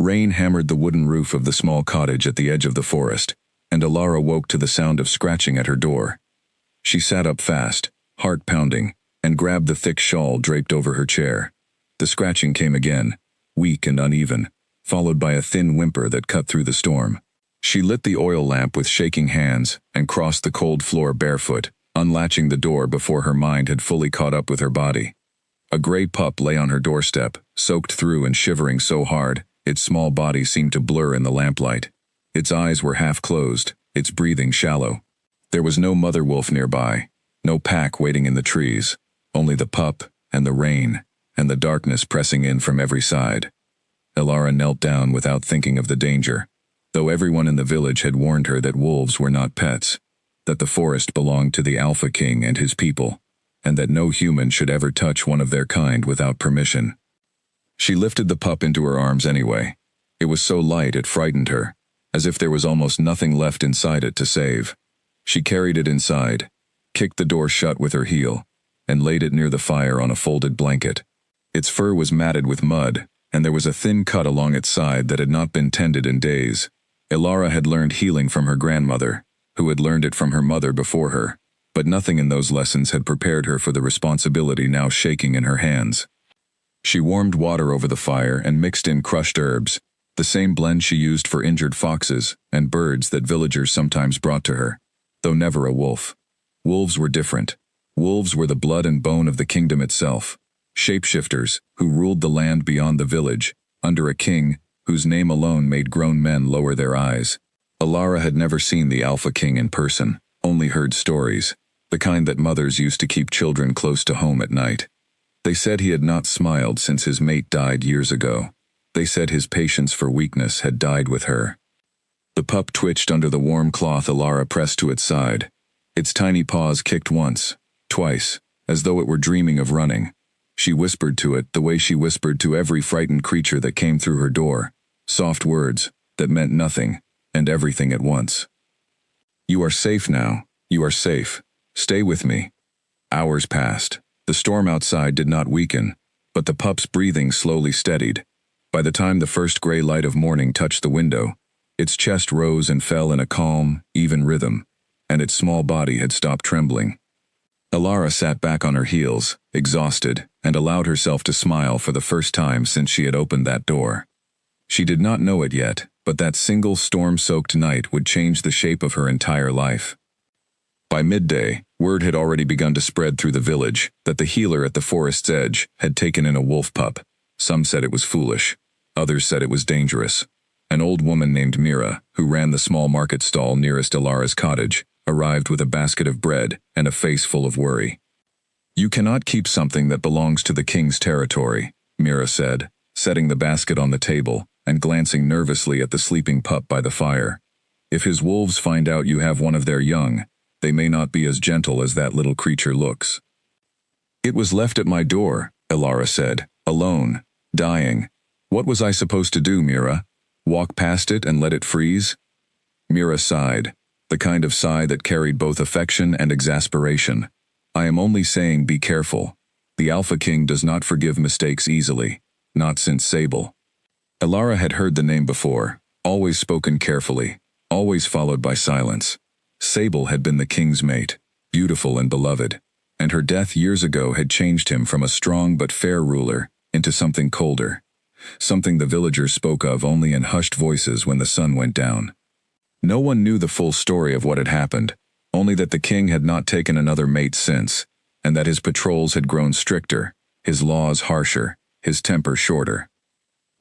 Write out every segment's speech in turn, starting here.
Rain hammered the wooden roof of the small cottage at the edge of the forest, and Alara woke to the sound of scratching at her door. She sat up fast, heart pounding, and grabbed the thick shawl draped over her chair. The scratching came again, weak and uneven, followed by a thin whimper that cut through the storm. She lit the oil lamp with shaking hands and crossed the cold floor barefoot, unlatching the door before her mind had fully caught up with her body. A gray pup lay on her doorstep, soaked through and shivering so hard, its small body seemed to blur in the lamplight. Its eyes were half closed, its breathing shallow. There was no mother wolf nearby, no pack waiting in the trees, only the pup and the rain, and the darkness pressing in from every side. Alara knelt down without thinking of the danger, though everyone in the village had warned her that wolves were not pets, that the forest belonged to the Alpha King and his people, and that no human should ever touch one of their kind without permission. She lifted the pup into her arms anyway. It was so light it frightened her, as if there was almost nothing left inside it to save. She carried it inside, kicked the door shut with her heel, and laid it near the fire on a folded blanket. Its fur was matted with mud, and there was a thin cut along its side that had not been tended in days. Alara had learned healing from her grandmother, who had learned it from her mother before her, but nothing in those lessons had prepared her for the responsibility now shaking in her hands. She warmed water over the fire and mixed in crushed herbs, the same blend she used for injured foxes and birds that villagers sometimes brought to her, though never a wolf. Wolves were different. Wolves were the blood and bone of the kingdom itself, shapeshifters who ruled the land beyond the village, under a king whose name alone made grown men lower their eyes. Alara had never seen the Alpha King in person, only heard stories, the kind that mothers used to keep children close to home at night. They said he had not smiled since his mate died years ago. They said his patience for weakness had died with her. The pup twitched under the warm cloth Alara pressed to its side. Its tiny paws kicked once, twice, as though it were dreaming of running. She whispered to it the way she whispered to every frightened creature that came through her door, soft words that meant nothing and everything at once. "You are safe now. You are safe. Stay with me." Hours passed. The storm outside did not weaken, but the pup's breathing slowly steadied. By the time the first gray light of morning touched the window, its chest rose and fell in a calm, even rhythm, and its small body had stopped trembling. Alara sat back on her heels, exhausted, and allowed herself to smile for the first time since she had opened that door. She did not know it yet, but that single storm-soaked night would change the shape of her entire life. By midday, word had already begun to spread through the village that the healer at the forest's edge had taken in a wolf pup. Some said it was foolish. Others said it was dangerous. An old woman named Mira, who ran the small market stall nearest Alara's cottage, arrived with a basket of bread and a face full of worry. "You cannot keep something that belongs to the king's territory," Mira said, setting the basket on the table and glancing nervously at the sleeping pup by the fire. "If his wolves find out you have one of their young, they may not be as gentle as that little creature looks." "It was left at my door," Alara said, "alone, dying. What was I supposed to do, Mira? Walk past it and let it freeze?" Mira sighed, the kind of sigh that carried both affection and exasperation. "I am only saying be careful. The Alpha King does not forgive mistakes easily, not since Sable." Alara had heard the name before, always spoken carefully, always followed by silence. Sable had been the king's mate, beautiful and beloved, and her death years ago had changed him from a strong but fair ruler into something colder, something the villagers spoke of only in hushed voices when the sun went down. No one knew the full story of what had happened, only that the king had not taken another mate since, and that his patrols had grown stricter, his laws harsher, his temper shorter.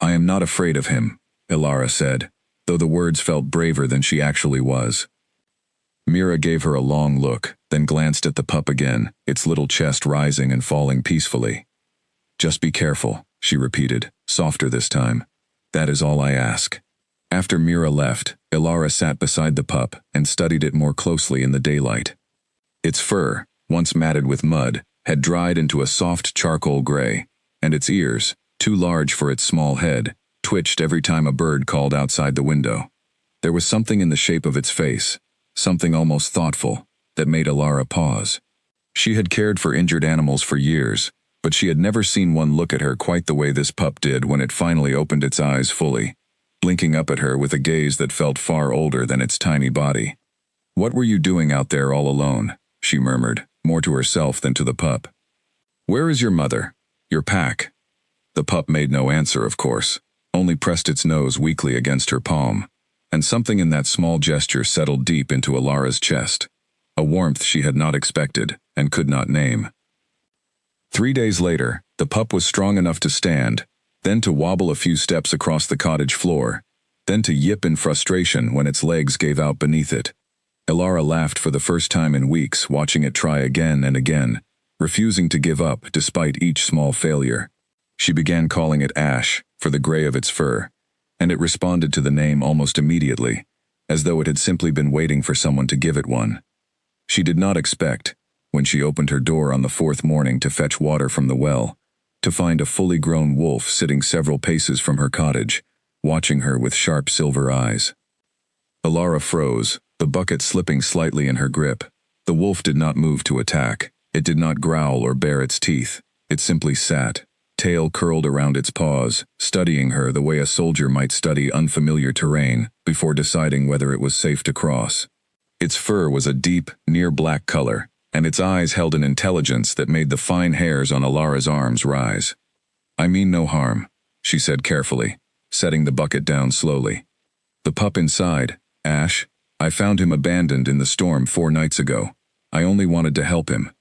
"I am not afraid of him," Alara said, though the words felt braver than she actually was. Mira gave her a long look, then glanced at the pup again, its little chest rising and falling peacefully. "Just be careful," she repeated, softer this time. "That is all I ask." After Mira left, Alara sat beside the pup and studied it more closely in the daylight. Its fur, once matted with mud, had dried into a soft charcoal gray, and its ears, too large for its small head, twitched every time a bird called outside the window. There was something in the shape of its face, something almost thoughtful, that made Alara pause. She had cared for injured animals for years, but she had never seen one look at her quite the way this pup did when it finally opened its eyes fully. blinking up at her with a gaze that felt far older than its tiny body. "What were you doing out there all alone?" she murmured, more to herself than to the pup. "Where is your mother? Your pack?" The pup made no answer, of course, only pressed its nose weakly against her palm, and something in that small gesture settled deep into Alara's chest, a warmth she had not expected and could not name. 3 days later, the pup was strong enough to stand, then to wobble a few steps across the cottage floor, then to yip in frustration when its legs gave out beneath it. Alara laughed for the first time in weeks, watching it try again and again, refusing to give up despite each small failure. She began calling it Ash, for the gray of its fur, and it responded to the name almost immediately, as though it had simply been waiting for someone to give it one. She did not expect, when she opened her door on the 4th morning to fetch water from the well, to find a fully grown wolf sitting several paces from her cottage, watching her with sharp silver eyes. Alara froze, the bucket slipping slightly in her grip. The wolf did not move to attack. It did not growl or bare its teeth. It simply sat, tail curled around its paws, studying her the way a soldier might study unfamiliar terrain before deciding whether it was safe to cross. Its fur was a deep, near-black color, and its eyes held an intelligence that made the fine hairs on Alara's arms rise. "I mean no harm," she said carefully, setting the bucket down slowly. "The pup inside, Ash, I found him abandoned in the storm 4 nights ago. I only wanted to help him."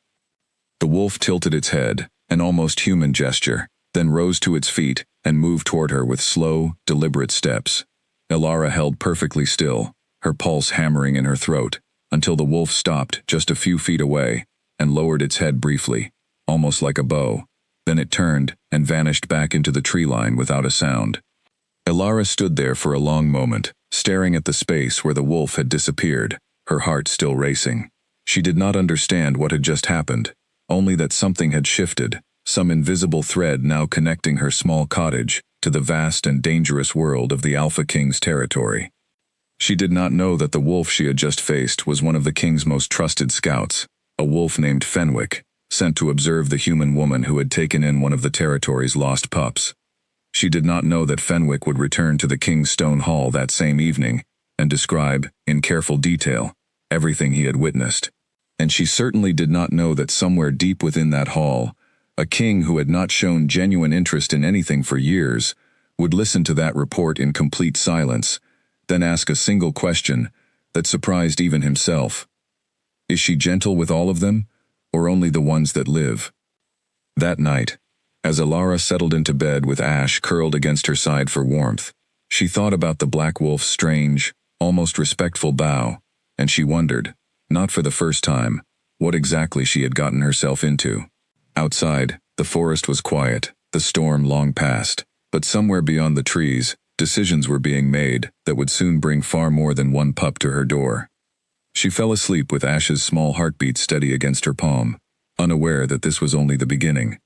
The wolf tilted its head, an almost human gesture, then rose to its feet and moved toward her with slow, deliberate steps. Alara held perfectly still, her pulse hammering in her throat, until the wolf stopped just a few feet away and lowered its head briefly, almost like a bow. Then it turned and vanished back into the tree line without a sound. Alara stood there for a long moment, staring at the space where the wolf had disappeared, her heart still racing. She did not understand what had just happened, only that something had shifted, some invisible thread now connecting her small cottage to the vast and dangerous world of the Alpha King's territory. She did not know that the wolf she had just faced was one of the king's most trusted scouts, a wolf named Fenwick, sent to observe the human woman who had taken in one of the territory's lost pups. She did not know that Fenwick would return to the king's stone hall that same evening and describe, in careful detail, everything he had witnessed. And she certainly did not know that somewhere deep within that hall, a king who had not shown genuine interest in anything for years would listen to that report in complete silence, then ask a single question that surprised even himself. Is she gentle with all of them, or only the ones that live? That night, as Alara settled into bed with Ash curled against her side for warmth, she thought about the black wolf's strange, almost respectful bow, and she wondered, not for the first time, what exactly she had gotten herself into. Outside, the forest was quiet, the storm long past, but somewhere beyond the trees, decisions were being made that would soon bring far more than one pup to her door. She fell asleep with Ash's small heartbeat steady against her palm, unaware that this was only the beginning.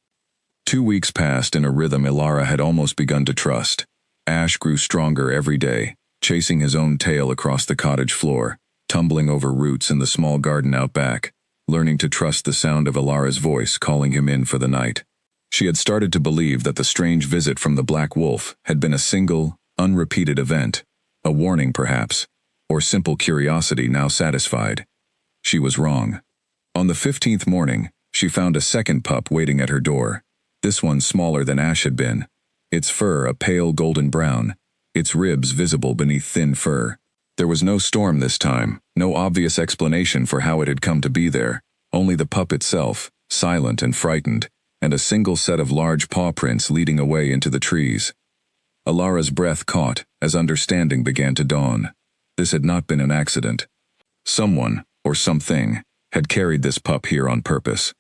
2 weeks passed in a rhythm Alara had almost begun to trust. Ash grew stronger every day, chasing his own tail across the cottage floor, tumbling over roots in the small garden out back, learning to trust the sound of Alara's voice calling him in for the night. She had started to believe that the strange visit from the black wolf had been a single, unrepeated event, a warning perhaps, or simple curiosity now satisfied. She was wrong. On the 15th morning, she found a second pup waiting at her door, this one smaller than Ash had been, its fur a pale golden brown, its ribs visible beneath thin fur. There was no storm this time, no obvious explanation for how it had come to be there, only the pup itself, silent and frightened, and a single set of large paw prints leading away into the trees. Alara's breath caught as understanding began to dawn. This had not been an accident. Someone, or something, had carried this pup here on purpose.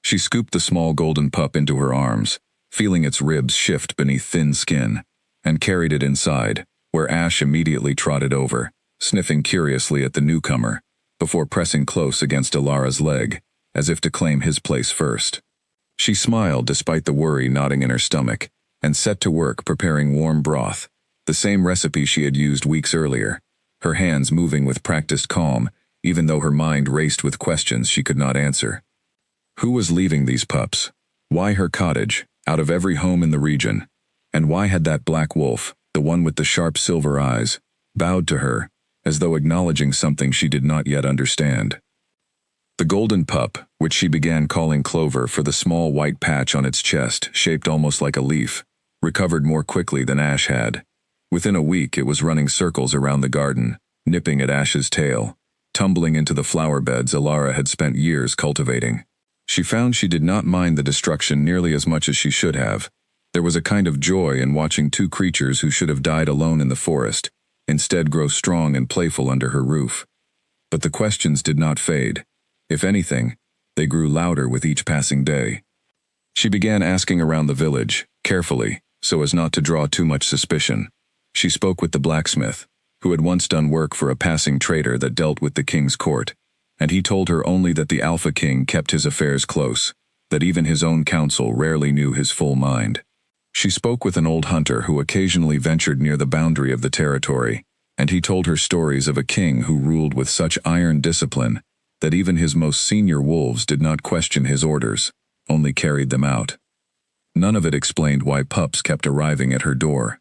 She scooped the small golden pup into her arms, feeling its ribs shift beneath thin skin, and carried it inside, where Ash immediately trotted over, sniffing curiously at the newcomer, before pressing close against Alara's leg, as if to claim his place first. She smiled despite the worry knotting in her stomach, and set to work preparing warm broth, the same recipe she had used weeks earlier, her hands moving with practiced calm, even though her mind raced with questions she could not answer. Who was leaving these pups? Why her cottage, out of every home in the region? And why had that black wolf, the one with the sharp silver eyes, bowed to her, as though acknowledging something she did not yet understand. The golden pup, which she began calling Clover for the small white patch on its chest, shaped almost like a leaf, recovered more quickly than Ash had. Within a week it was running circles around the garden, nipping at Ash's tail, tumbling into the flower beds Alara had spent years cultivating. She found she did not mind the destruction nearly as much as she should have. There was a kind of joy in watching two creatures who should have died alone in the forest, instead grow strong and playful under her roof. But the questions did not fade. If anything, they grew louder with each passing day. She began asking around the village, carefully, so as not to draw too much suspicion. She spoke with the blacksmith, who had once done work for a passing trader that dealt with the king's court, and he told her only that the Alpha King kept his affairs close, that even his own council rarely knew his full mind. She spoke with an old hunter who occasionally ventured near the boundary of the territory, and he told her stories of a king who ruled with such iron discipline that even his most senior wolves did not question his orders, only carried them out. None of it explained why pups kept arriving at her door.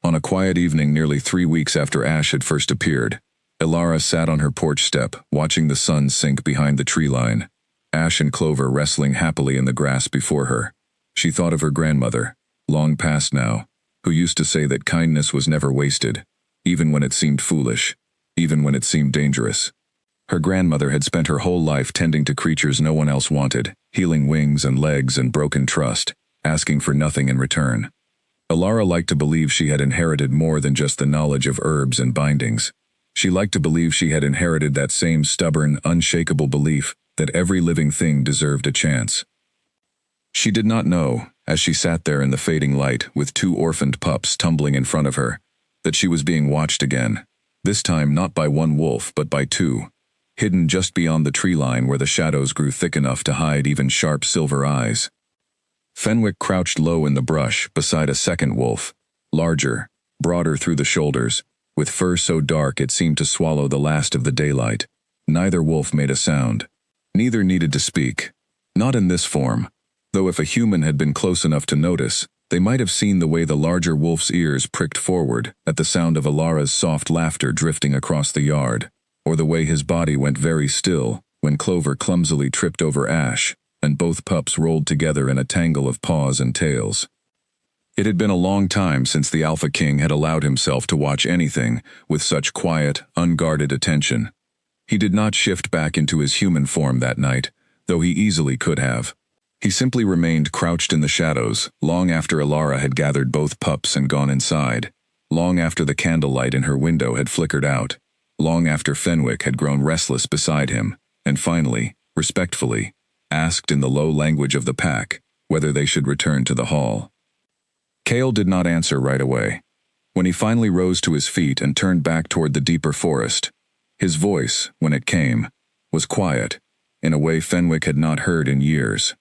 On a quiet evening nearly 3 weeks after Ash had first appeared, Alara sat on her porch step, watching the sun sink behind the tree line, Ash and Clover wrestling happily in the grass before her. She thought of her grandmother, long past now, who used to say that kindness was never wasted, even when it seemed foolish, even when it seemed dangerous. Her grandmother had spent her whole life tending to creatures no one else wanted, healing wings and legs and broken trust, asking for nothing in return. Alara liked to believe she had inherited more than just the knowledge of herbs and bindings. She liked to believe she had inherited that same stubborn, unshakable belief that every living thing deserved a chance. She did not know, as she sat there in the fading light with 2 orphaned pups tumbling in front of her, that she was being watched again, this time not by one wolf but by 2. Hidden just beyond the tree line where the shadows grew thick enough to hide even sharp silver eyes. Fenwick crouched low in the brush beside a second wolf, larger, broader through the shoulders, with fur so dark it seemed to swallow the last of the daylight. Neither wolf made a sound. Neither needed to speak. Not in this form, though if a human had been close enough to notice, they might have seen the way the larger wolf's ears pricked forward at the sound of Alara's soft laughter drifting across the yard, or the way his body went very still when Clover clumsily tripped over Ash, and both pups rolled together in a tangle of paws and tails. It had been a long time since the Alpha King had allowed himself to watch anything with such quiet, unguarded attention. He did not shift back into his human form that night, though he easily could have. He simply remained crouched in the shadows long after Alara had gathered both pups and gone inside, long after the candlelight in her window had flickered out, long after Fenwick had grown restless beside him, and finally, respectfully, asked in the low language of the pack whether they should return to the hall. Cale did not answer right away. When he finally rose to his feet and turned back toward the deeper forest, his voice, when it came, was quiet, in a way Fenwick had not heard in years.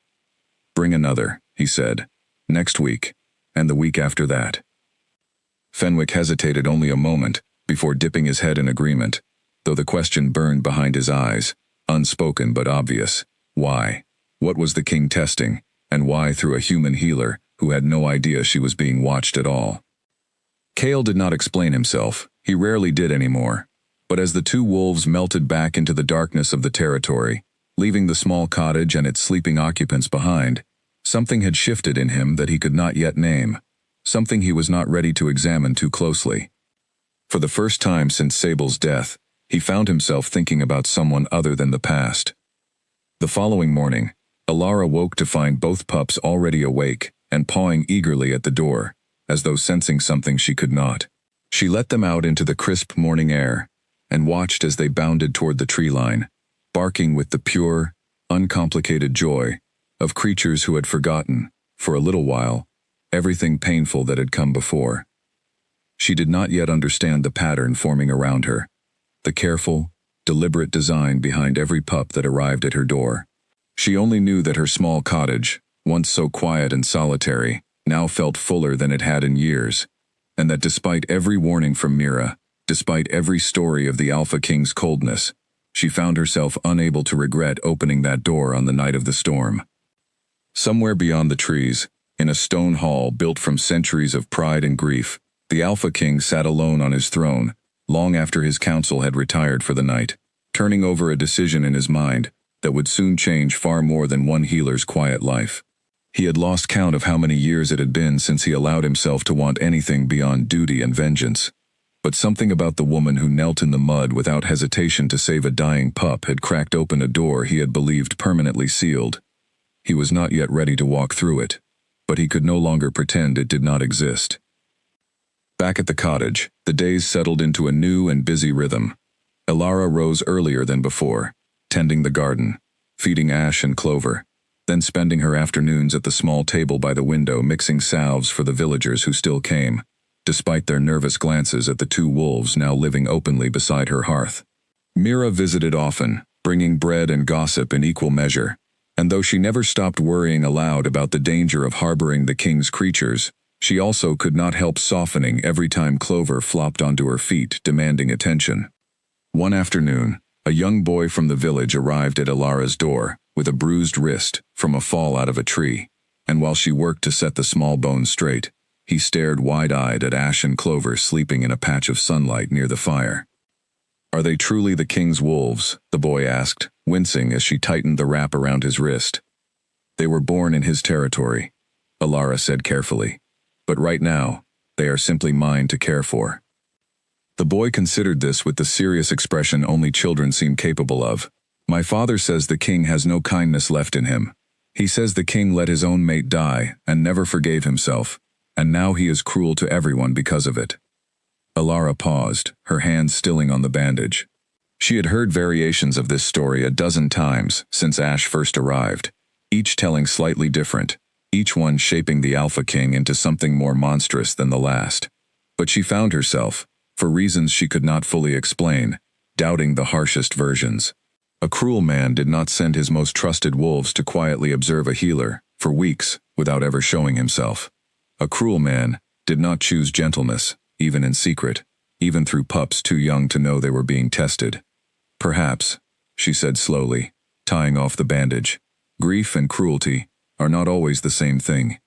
"Bring another," he said, "next week, and the week after that." Fenwick hesitated only a moment before dipping his head in agreement, though the question burned behind his eyes, unspoken but obvious. Why? What was the king testing, and why through a human healer who had no idea she was being watched at all? Cale did not explain himself, he rarely did anymore, but as the 2 wolves melted back into the darkness of the territory, leaving the small cottage and its sleeping occupants behind, something had shifted in him that he could not yet name, something he was not ready to examine too closely. For the first time since Sable's death, he found himself thinking about someone other than the past. The following morning, Alara woke to find both pups already awake and pawing eagerly at the door, as though sensing something she could not. She let them out into the crisp morning air and watched as they bounded toward the tree line, barking with the pure, uncomplicated joy of creatures who had forgotten, for a little while, everything painful that had come before. She did not yet understand the pattern forming around her, the careful, deliberate design behind every pup that arrived at her door. She only knew that her small cottage, once so quiet and solitary, now felt fuller than it had in years, and that despite every warning from Mira, despite every story of the Alpha King's coldness, she found herself unable to regret opening that door on the night of the storm. Somewhere beyond the trees, in a stone hall built from centuries of pride and grief, The Alpha King sat alone on his throne, long after his council had retired for the night, turning over a decision in his mind that would soon change far more than one healer's quiet life. He had lost count of how many years it had been since he allowed himself to want anything beyond duty and vengeance. But something about the woman who knelt in the mud without hesitation to save a dying pup had cracked open a door he had believed permanently sealed. He was not yet ready to walk through it, but he could no longer pretend it did not exist. Back at the cottage, the days settled into a new and busy rhythm. Elara rose earlier than before, tending the garden, feeding Ash and Clover, then spending her afternoons at the small table by the window mixing salves for the villagers who still came, despite their nervous glances at the two wolves now living openly beside her hearth. Mira visited often, bringing bread and gossip in equal measure, and though she never stopped worrying aloud about the danger of harboring the king's creatures, she also could not help softening every time Clover flopped onto her feet, demanding attention. One afternoon, a young boy from the village arrived at Elara's door, with a bruised wrist from a fall out of a tree, and while she worked to set the small bones straight, he stared wide-eyed at Ash and Clover sleeping in a patch of sunlight near the fire. "Are they truly the king's wolves?" the boy asked, wincing as she tightened the wrap around his wrist. "They were born in his territory," Elara said carefully. "But right now, they are simply mine to care for." The boy considered this with the serious expression only children seem capable of. "My father says the king has no kindness left in him. He says the king let his own mate die and never forgave himself, and now he is cruel to everyone because of it." Elara paused, her hands stilling on the bandage. She had heard variations of this story a dozen times since Ash first arrived, each telling slightly different, each one shaping the Alpha King into something more monstrous than the last. But she found herself, for reasons she could not fully explain, doubting the harshest versions. A cruel man did not send his most trusted wolves to quietly observe a healer for weeks without ever showing himself. A cruel man did not choose gentleness, even in secret, even through pups too young to know they were being tested. "Perhaps," she said slowly, tying off the bandage, "grief and cruelty are not always the same thing."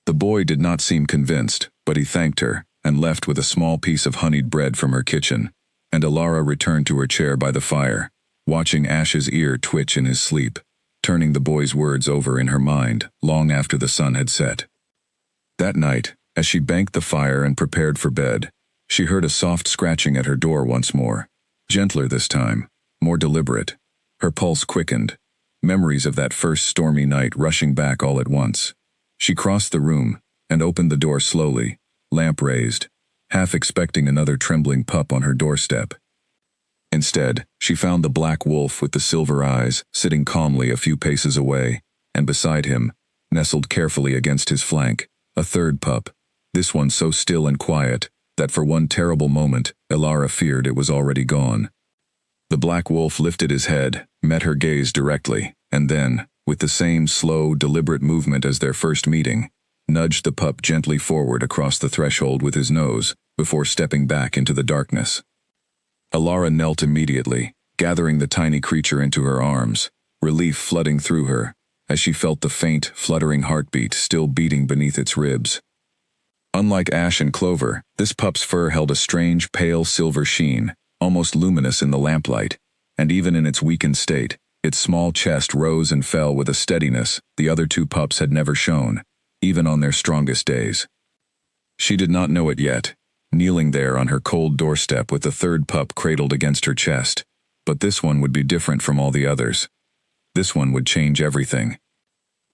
The boy did not seem convinced, but he thanked her and left with a small piece of honeyed bread from her kitchen, and Elara returned to her chair by the fire, watching Ash's ear twitch in his sleep, turning the boy's words over in her mind long after the sun had set. That night, as she banked the fire and prepared for bed, she heard a soft scratching at her door once more, gentler this time, more deliberate. Her pulse quickened, memories of that first stormy night rushing back all at once. She crossed the room and opened the door slowly, lamp raised, half expecting another trembling pup on her doorstep. Instead, she found the black wolf with the silver eyes sitting calmly a few paces away, and beside him, nestled carefully against his flank, a third pup, this one so still and quiet that for one terrible moment Elara feared it was already gone. The black wolf lifted his head, met her gaze directly, and then, with the same slow, deliberate movement as their first meeting, nudged the pup gently forward across the threshold with his nose before stepping back into the darkness. Elara knelt immediately, gathering the tiny creature into her arms, relief flooding through her, as she felt the faint, fluttering heartbeat still beating beneath its ribs. Unlike Ash and Clover, this pup's fur held a strange, pale silver sheen, almost luminous in the lamplight, and even in its weakened state, its small chest rose and fell with a steadiness the other two pups had never shown, even on their strongest days. She did not know it yet, kneeling there on her cold doorstep with the third pup cradled against her chest, but this one would be different from all the others. This one would change everything.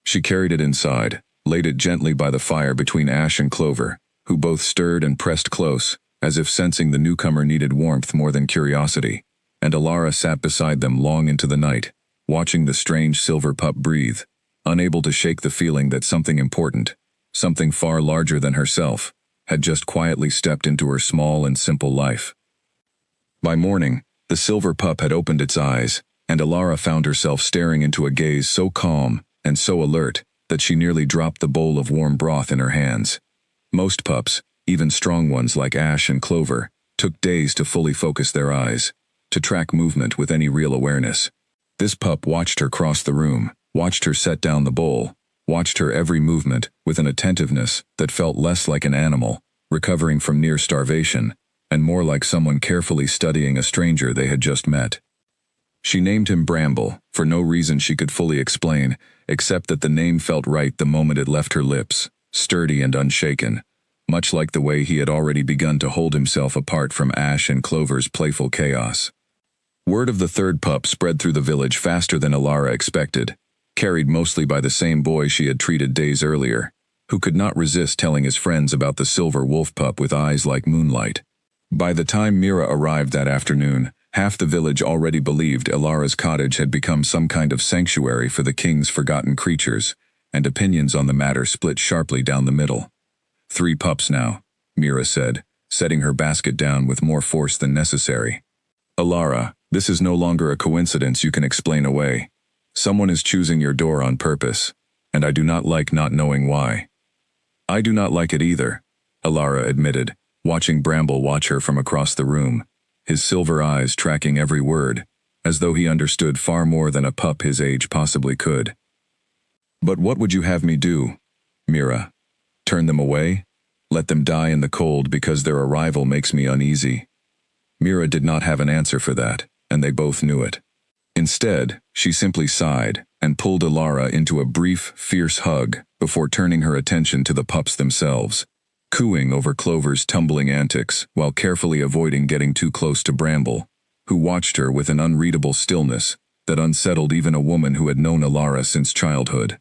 She carried it inside, laid it gently by the fire between Ash and Clover, who both stirred and pressed close, as if sensing the newcomer needed warmth more than curiosity, and Elara sat beside them long into the night, watching the strange silver pup breathe, unable to shake the feeling that something important, something far larger than herself, had just quietly stepped into her small and simple life. By morning, the silver pup had opened its eyes, and Elara found herself staring into a gaze so calm and so alert that she nearly dropped the bowl of warm broth in her hands. Most pups, even strong ones like Ash and Clover, took days to fully focus their eyes, to track movement with any real awareness. This pup watched her cross the room, watched her set down the bowl, watched her every movement with an attentiveness that felt less like an animal recovering from near starvation, and more like someone carefully studying a stranger they had just met. She named him Bramble, for no reason she could fully explain, except that the name felt right the moment it left her lips, sturdy and unshaken, much like the way he had already begun to hold himself apart from Ash and Clover's playful chaos. Word of the third pup spread through the village faster than Alara expected, carried mostly by the same boy she had treated days earlier, who could not resist telling his friends about the silver wolf pup with eyes like moonlight. By the time Mira arrived that afternoon, half the village already believed Alara's cottage had become some kind of sanctuary for the king's forgotten creatures, and opinions on the matter split sharply down the middle. 3 pups now, Mira said, setting her basket down with more force than necessary. Alara, this is no longer a coincidence you can explain away. Someone is choosing your door on purpose, and I do not like not knowing why. I do not like it either, Alara admitted, watching Bramble watch her from across the room, his silver eyes tracking every word, as though he understood far more than a pup his age possibly could. But what would you have me do, Mira? Turn them away? Let them die in the cold because their arrival makes me uneasy? Mira did not have an answer for that, and they both knew it. Instead, she simply sighed and pulled Alara into a brief, fierce hug before turning her attention to the pups themselves, cooing over Clover's tumbling antics while carefully avoiding getting too close to Bramble, who watched her with an unreadable stillness that unsettled even a woman who had known Alara since childhood.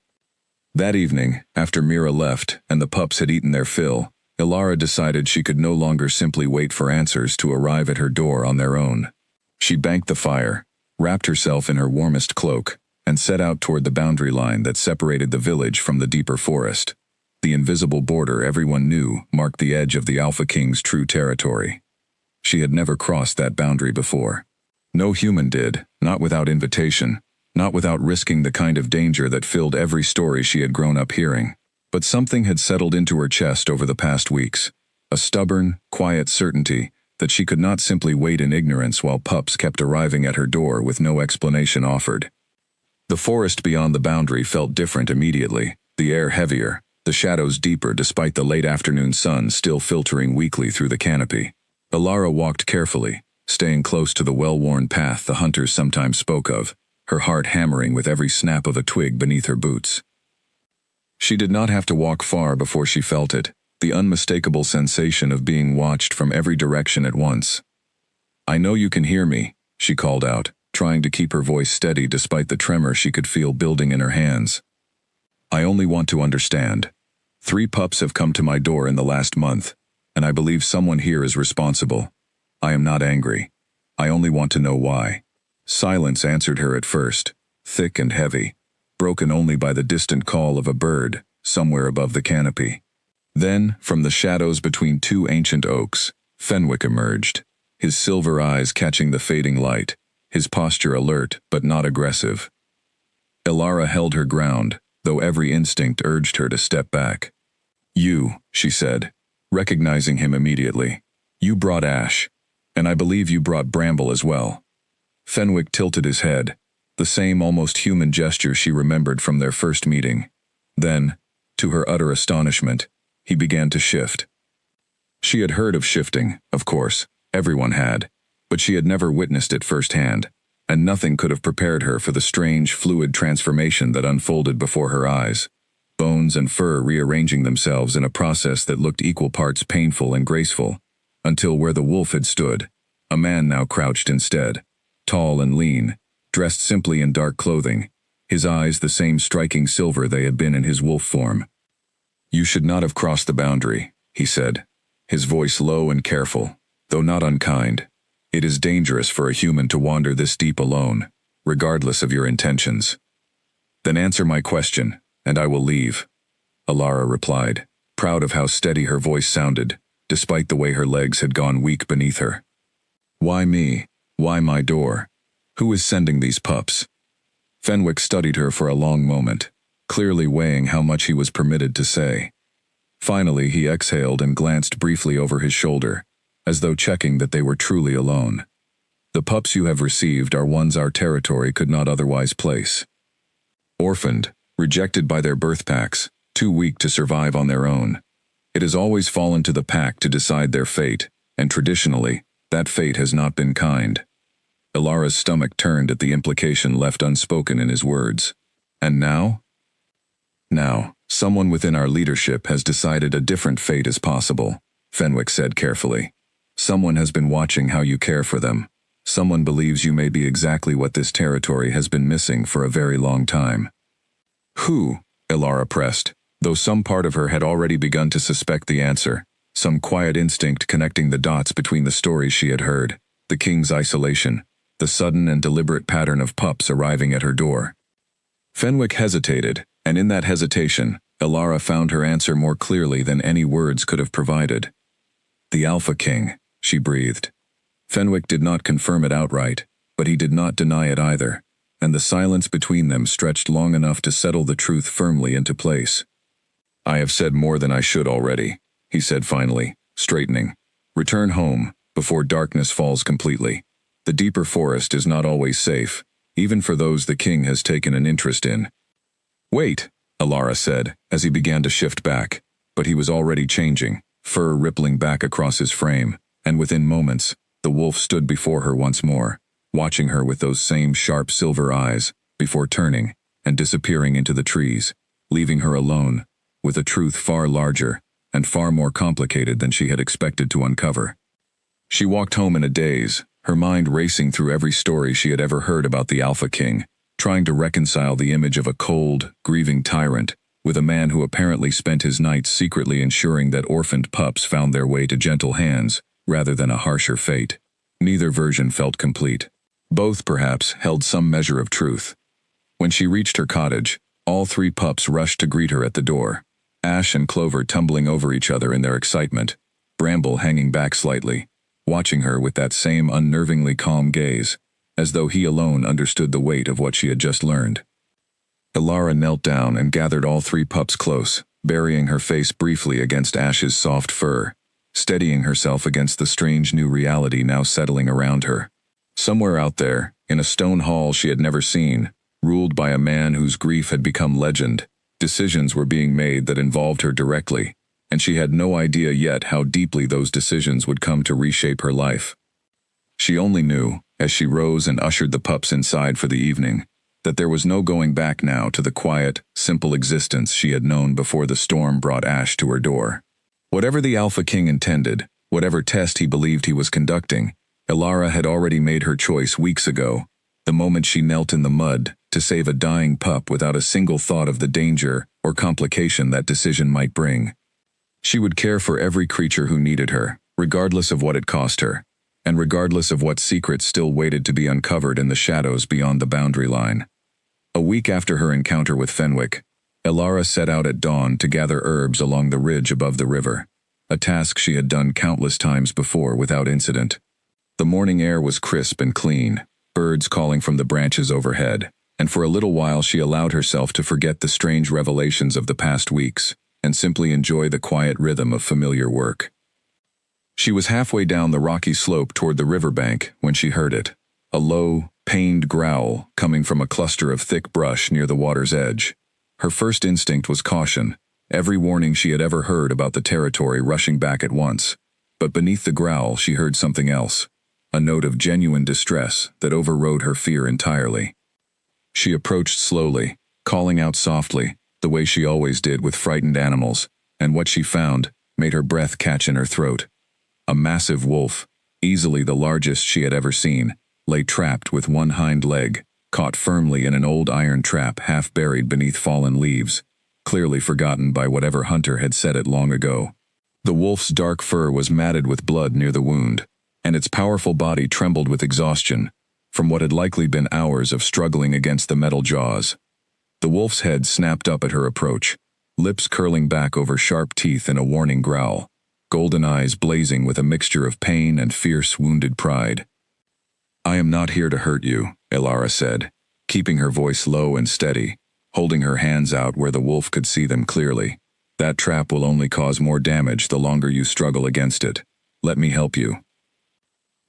That evening, after Mira left and the pups had eaten their fill, Alara decided she could no longer simply wait for answers to arrive at her door on their own. She banked the fire, wrapped herself in her warmest cloak, and set out toward the boundary line that separated the village from the deeper forest. The invisible border everyone knew marked the edge of the Alpha King's true territory. She had never crossed that boundary before. No human did, not without invitation, not without risking the kind of danger that filled every story she had grown up hearing. But something had settled into her chest over the past weeks, a stubborn, quiet certainty that she could not simply wait in ignorance while pups kept arriving at her door with no explanation offered. The forest beyond the boundary felt different immediately, the air heavier, the shadows deeper despite the late afternoon sun still filtering weakly through the canopy. Alara walked carefully, staying close to the well-worn path the hunters sometimes spoke of, her heart hammering with every snap of a twig beneath her boots. She did not have to walk far before she felt it, the unmistakable sensation of being watched from every direction at once. "I know you can hear me," she called out, trying to keep her voice steady despite the tremor she could feel building in her hands. "I only want to understand. 3 pups have come to my door in the last month, and I believe someone here is responsible. I am not angry. I only want to know why." Silence answered her at first, thick and heavy, broken only by the distant call of a bird somewhere above the canopy. Then, from the shadows between 2 ancient oaks, Fenwick emerged, his silver eyes catching the fading light, his posture alert but not aggressive. Alara held her ground, though every instinct urged her to step back. "You," she said, recognizing him immediately. "You brought Ash, and I believe you brought Bramble as well." Fenwick tilted his head, the same almost human gesture she remembered from their first meeting. Then, to her utter astonishment, he began to shift. She had heard of shifting, of course, everyone had, but she had never witnessed it firsthand, and nothing could have prepared her for the strange, fluid transformation that unfolded before her eyes, bones and fur rearranging themselves in a process that looked equal parts painful and graceful, until where the wolf had stood, a man now crouched instead, tall and lean, dressed simply in dark clothing, his eyes the same striking silver they had been in his wolf form. "You should not have crossed the boundary," he said, his voice low and careful, though not unkind. "It is dangerous for a human to wander this deep alone, regardless of your intentions." "Then answer my question, and I will leave," Alara replied, proud of how steady her voice sounded, despite the way her legs had gone weak beneath her. "Why me? Why my door? Who is sending these pups?" Fenwick studied her for a long moment, clearly weighing how much he was permitted to say. Finally, he exhaled and glanced briefly over his shoulder, as though checking that they were truly alone. "The pups you have received are ones our territory could not otherwise place. Orphaned, rejected by their birth packs, too weak to survive on their own. It has always fallen to the pack to decide their fate, and traditionally, that fate has not been kind. Ilara's stomach turned at the implication left unspoken in his words. And now? Now, someone within our leadership has decided a different fate is possible, Fenwick said carefully. Someone has been watching how you care for them. Someone believes you may be exactly what this territory has been missing for a very long time. Who? Ilara pressed, though some part of her had already begun to suspect the answer, some quiet instinct connecting the dots between the stories she had heard, the king's isolation, the sudden and deliberate pattern of pups arriving at her door. Fenwick hesitated, and in that hesitation, Ilara found her answer more clearly than any words could have provided. The Alpha King, she breathed. Fenwick did not confirm it outright, but he did not deny it either, and the silence between them stretched long enough to settle the truth firmly into place. I have said more than I should already, he said finally, straightening. Return home, before darkness falls completely. The deeper forest is not always safe, even for those the king has taken an interest in. Wait, Ilara said, as he began to shift back, but he was already changing, fur rippling back across his frame, and within moments, the wolf stood before her once more, watching her with those same sharp silver eyes, before turning and disappearing into the trees, leaving her alone, with a truth far larger and far more complicated than she had expected to uncover. She walked home in a daze, her mind racing through every story she had ever heard about the Alpha King, trying to reconcile the image of a cold, grieving tyrant with a man who apparently spent his nights secretly ensuring that orphaned pups found their way to gentle hands rather than a harsher fate. Neither version felt complete. Both, perhaps, held some measure of truth. When she reached her cottage, all 3 pups rushed to greet her at the door, Ash and Clover tumbling over each other in their excitement, Bramble hanging back slightly, watching her with that same unnervingly calm gaze, as though he alone understood the weight of what she had just learned. Ilara knelt down and gathered all 3 pups close, burying her face briefly against Ash's soft fur, steadying herself against the strange new reality now settling around her. Somewhere out there, in a stone hall she had never seen, ruled by a man whose grief had become legend, decisions were being made that involved her directly, and she had no idea yet how deeply those decisions would come to reshape her life. She only knew, as she rose and ushered the pups inside for the evening, that there was no going back now to the quiet, simple existence she had known before the storm brought Ash to her door. Whatever the Alpha King intended, whatever test he believed he was conducting, Ilara had already made her choice weeks ago, the moment she knelt in the mud to save a dying pup without a single thought of the danger or complication that decision might bring. She would care for every creature who needed her, regardless of what it cost her, and regardless of what secrets still waited to be uncovered in the shadows beyond the boundary line. A week after her encounter with Fenwick, Ilara set out at dawn to gather herbs along the ridge above the river, a task she had done countless times before without incident. The morning air was crisp and clean, birds calling from the branches overhead, and for a little while she allowed herself to forget the strange revelations of the past weeks, and simply enjoy the quiet rhythm of familiar work. She was halfway down the rocky slope toward the riverbank when she heard it, a low, pained growl coming from a cluster of thick brush near the water's edge. Her first instinct was caution, every warning she had ever heard about the territory rushing back at once. But beneath the growl she heard something else, a note of genuine distress that overrode her fear entirely. She approached slowly, calling out softly, the way she always did with frightened animals, and what she found made her breath catch in her throat. A massive wolf, easily the largest she had ever seen, lay trapped with one hind leg, caught firmly in an old iron trap half buried beneath fallen leaves, clearly forgotten by whatever hunter had set it long ago. The wolf's dark fur was matted with blood near the wound, and its powerful body trembled with exhaustion, from what had likely been hours of struggling against the metal jaws. The wolf's head snapped up at her approach, lips curling back over sharp teeth in a warning growl, golden eyes blazing with a mixture of pain and fierce, wounded pride. I am not here to hurt you, Ilara said, keeping her voice low and steady, holding her hands out where the wolf could see them clearly. That trap will only cause more damage the longer you struggle against it. Let me help you.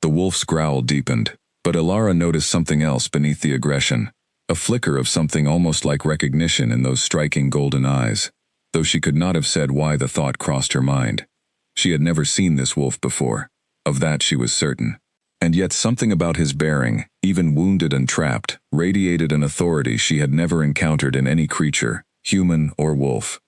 The wolf's growl deepened, but Ilara noticed something else beneath the aggression, a flicker of something almost like recognition in those striking golden eyes. though she could not have said why the thought crossed her mind. She had never seen this wolf before, of that she was certain. And yet something about his bearing, even wounded and trapped, radiated an authority she had never encountered in any creature, human or wolf.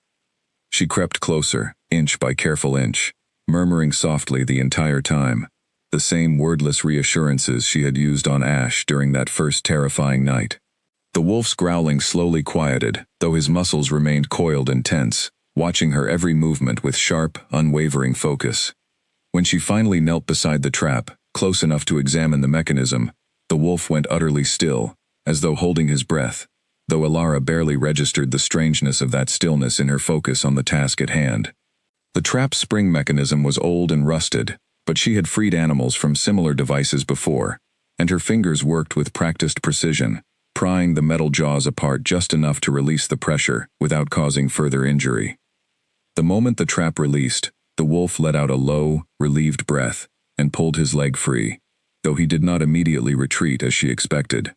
She crept closer, inch by careful inch, murmuring softly the entire time, the same wordless reassurances she had used on Ash during that first terrifying night. The wolf's growling slowly quieted, though his muscles remained coiled and tense, watching her every movement with sharp, unwavering focus. When she finally knelt beside the trap, close enough to examine the mechanism, the wolf went utterly still, as though holding his breath, though Alara barely registered the strangeness of that stillness in her focus on the task at hand. The trap's spring mechanism was old and rusted, but she had freed animals from similar devices before, and her fingers worked with practiced precision, prying the metal jaws apart just enough to release the pressure without causing further injury. The moment the trap released, the wolf let out a low, relieved breath and pulled his leg free, though he did not immediately retreat as she expected.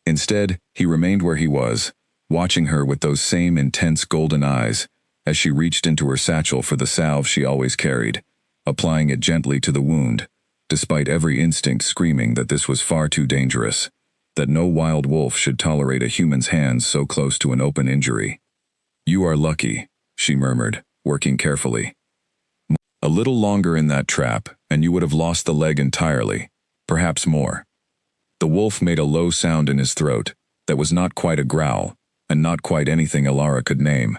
Instead, he remained where he was, watching her with those same intense golden eyes as she reached into her satchel for the salve she always carried, applying it gently to the wound, despite every instinct screaming that this was far too dangerous, that no wild wolf should tolerate a human's hands so close to an open injury. "You are lucky," she murmured, working carefully. "A little longer in that trap, and you would have lost the leg entirely, perhaps more." The wolf made a low sound in his throat that was not quite a growl, and not quite anything Alara could name,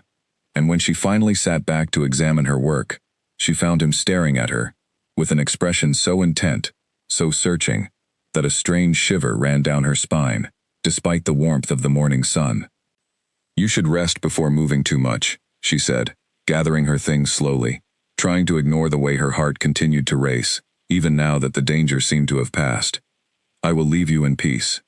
and when she finally sat back to examine her work, she found him staring at her, with an expression so intent, so searching, that a strange shiver ran down her spine, despite the warmth of the morning sun. "You should rest before moving too much," she said, gathering her things slowly, trying to ignore the way her heart continued to race, even now that the danger seemed to have passed. "I will leave you in peace."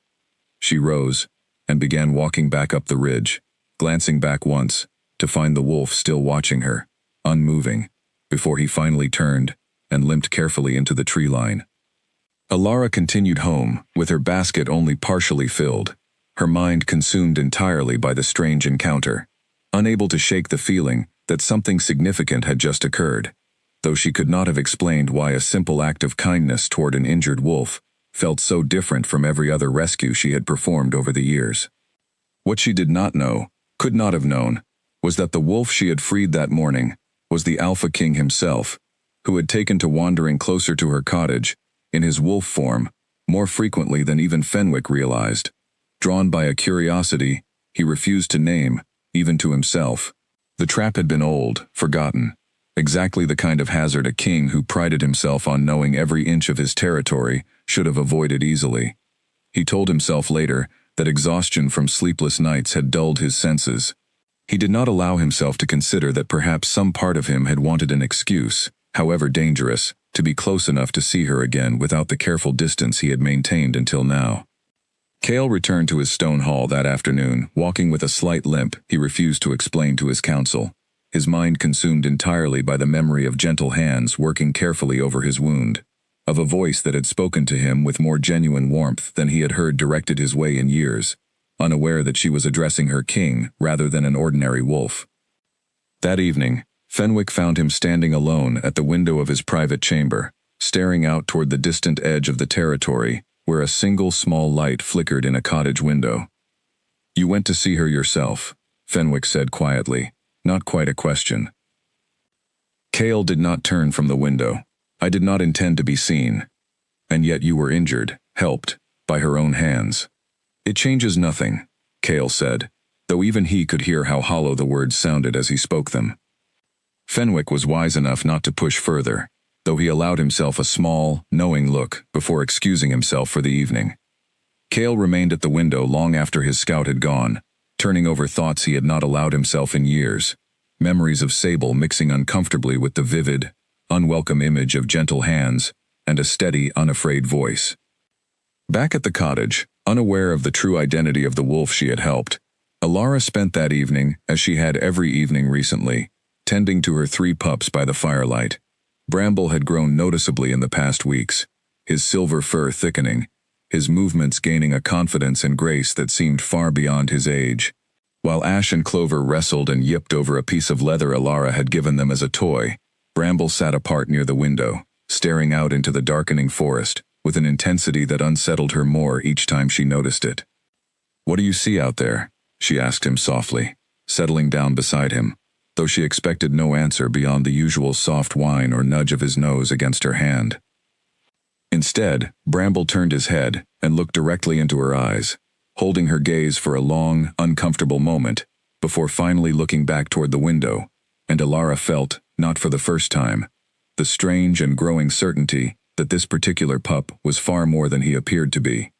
She rose, and began walking back up the ridge, glancing back once, to find the wolf still watching her, unmoving, before he finally turned and limped carefully into the tree line. Alara continued home, with her basket only partially filled, her mind consumed entirely by the strange encounter, unable to shake the feeling that something significant had just occurred, though she could not have explained why a simple act of kindness toward an injured wolf felt so different from every other rescue she had performed over the years. What she did not know, could not have known, was that the wolf she had freed that morning was the Alpha King himself, who had taken to wandering closer to her cottage, in his wolf form, more frequently than even Fenwick realized. Drawn by a curiosity he refused to name, even to himself. The trap had been old, forgotten, exactly the kind of hazard a king who prided himself on knowing every inch of his territory should have avoided easily. He told himself later that exhaustion from sleepless nights had dulled his senses. He did not allow himself to consider that perhaps some part of him had wanted an excuse, however dangerous, to be close enough to see her again without the careful distance he had maintained until now. Cale returned to his stone hall that afternoon, walking with a slight limp he refused to explain to his counsel, his mind consumed entirely by the memory of gentle hands working carefully over his wound, of a voice that had spoken to him with more genuine warmth than he had heard directed his way in years, unaware that she was addressing her king rather than an ordinary wolf. That evening, Fenwick found him standing alone at the window of his private chamber, staring out toward the distant edge of the territory, where a single small light flickered in a cottage window. "You went to see her yourself," Fenwick said quietly, not quite a question. Cale did not turn from the window. "I did not intend to be seen. And yet you were injured, helped, by her own hands." "It changes nothing," Cale said, though even he could hear how hollow the words sounded as he spoke them. Fenwick was wise enough not to push further, though he allowed himself a small, knowing look before excusing himself for the evening. Cale remained at the window long after his scout had gone, turning over thoughts he had not allowed himself in years, memories of Sable mixing uncomfortably with the vivid, unwelcome image of gentle hands and a steady, unafraid voice. Back at the cottage, unaware of the true identity of the wolf she had helped, Alara spent that evening, as she had every evening recently, tending to her 3 pups by the firelight. Bramble had grown noticeably in the past weeks, his silver fur thickening, his movements gaining a confidence and grace that seemed far beyond his age. While Ash and Clover wrestled and yipped over a piece of leather Alara had given them as a toy, Bramble sat apart near the window, staring out into the darkening forest, with an intensity that unsettled her more each time she noticed it. "What do you see out there?" she asked him softly, settling down beside him, though she expected no answer beyond the usual soft whine or nudge of his nose against her hand. Instead, Bramble turned his head and looked directly into her eyes, holding her gaze for a long, uncomfortable moment, before finally looking back toward the window, and Alara felt, not for the first time, the strange and growing certainty that this particular pup was far more than he appeared to be.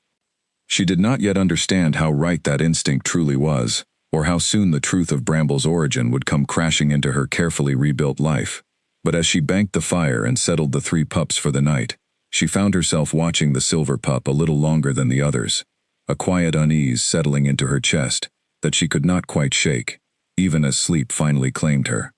She did not yet understand how right that instinct truly was, or how soon the truth of Bramble's origin would come crashing into her carefully rebuilt life. But as she banked the fire and settled the 3 pups for the night, she found herself watching the silver pup a little longer than the others, a quiet unease settling into her chest that she could not quite shake, even as sleep finally claimed her.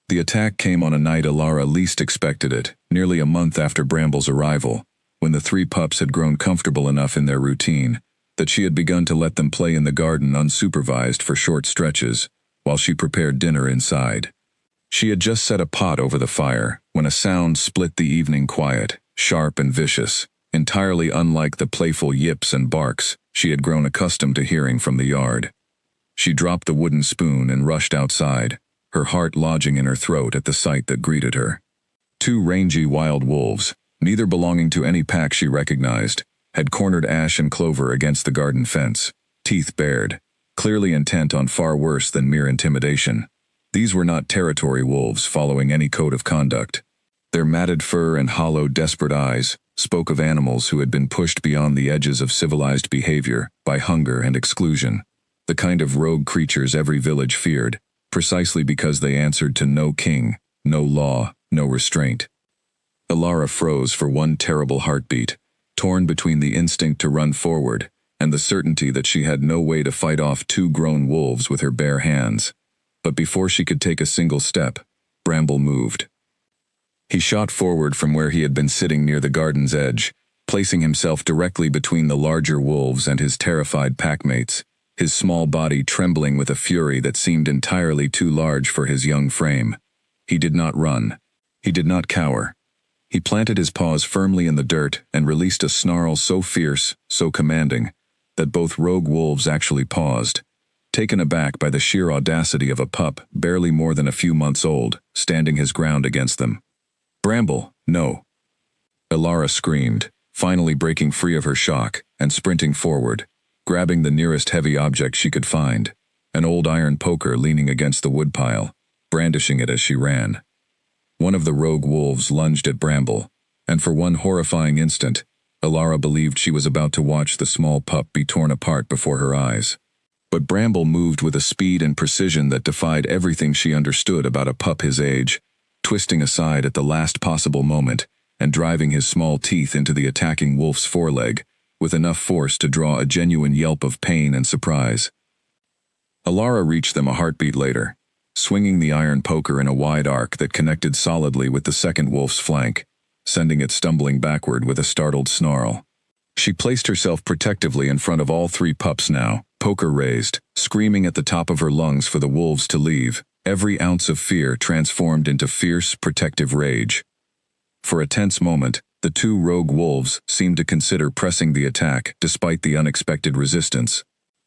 The attack came on a night Alara least expected it, nearly a month after Bramble's arrival, when the 3 pups had grown comfortable enough in their routine that she had begun to let them play in the garden unsupervised for short stretches, while she prepared dinner inside. She had just set a pot over the fire when a sound split the evening quiet, sharp and vicious, entirely unlike the playful yips and barks she had grown accustomed to hearing from the yard. She dropped the wooden spoon and rushed outside, her heart lodging in her throat at the sight that greeted her. 2 rangy wild wolves, neither belonging to any pack she recognized, had cornered Ash and Clover against the garden fence, teeth bared, clearly intent on far worse than mere intimidation. These were not territory wolves following any code of conduct. Their matted fur and hollow, desperate eyes spoke of animals who had been pushed beyond the edges of civilized behavior by hunger and exclusion, the kind of rogue creatures every village feared, precisely because they answered to no king, no law, no restraint. Alara froze for one terrible heartbeat, torn between the instinct to run forward and the certainty that she had no way to fight off 2 grown wolves with her bare hands. But before she could take a single step, Bramble moved. He shot forward from where he had been sitting near the garden's edge, placing himself directly between the larger wolves and his terrified packmates, his small body trembling with a fury that seemed entirely too large for his young frame. He did not run. He did not cower. He planted his paws firmly in the dirt and released a snarl so fierce, so commanding, that both rogue wolves actually paused, taken aback by the sheer audacity of a pup barely more than a few months old, standing his ground against them. "Bramble, no!" Alara screamed, finally breaking free of her shock and sprinting forward, grabbing the nearest heavy object she could find, an old iron poker leaning against the woodpile, brandishing it as she ran. One of the rogue wolves lunged at Bramble, and for one horrifying instant, Alara believed she was about to watch the small pup be torn apart before her eyes. But Bramble moved with a speed and precision that defied everything she understood about a pup his age, twisting aside at the last possible moment and driving his small teeth into the attacking wolf's foreleg, with enough force to draw a genuine yelp of pain and surprise. Alara reached them a heartbeat later, swinging the iron poker in a wide arc that connected solidly with the second wolf's flank, sending it stumbling backward with a startled snarl. She placed herself protectively in front of all 3 pups now, poker raised, screaming at the top of her lungs for the wolves to leave, every ounce of fear transformed into fierce, protective rage. For a tense moment, the 2 rogue wolves seemed to consider pressing the attack despite the unexpected resistance.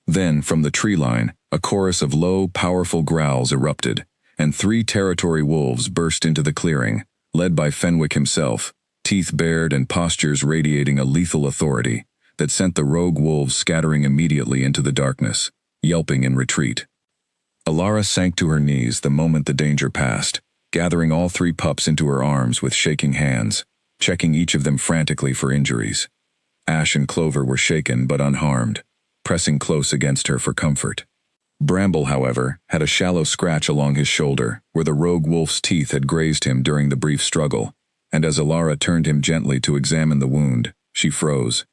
Then, from the tree line, a chorus of low, powerful growls erupted, and 3 territory wolves burst into the clearing, led by Fenwick himself, teeth bared and postures radiating a lethal authority that sent the rogue wolves scattering immediately into the darkness, yelping in retreat. Alara sank to her knees the moment the danger passed, gathering all 3 pups into her arms with shaking hands, checking each of them frantically for injuries. Ash and Clover were shaken but unharmed, pressing close against her for comfort. Bramble, however, had a shallow scratch along his shoulder where the rogue wolf's teeth had grazed him during the brief struggle, and as Alara turned him gently to examine the wound, she froze.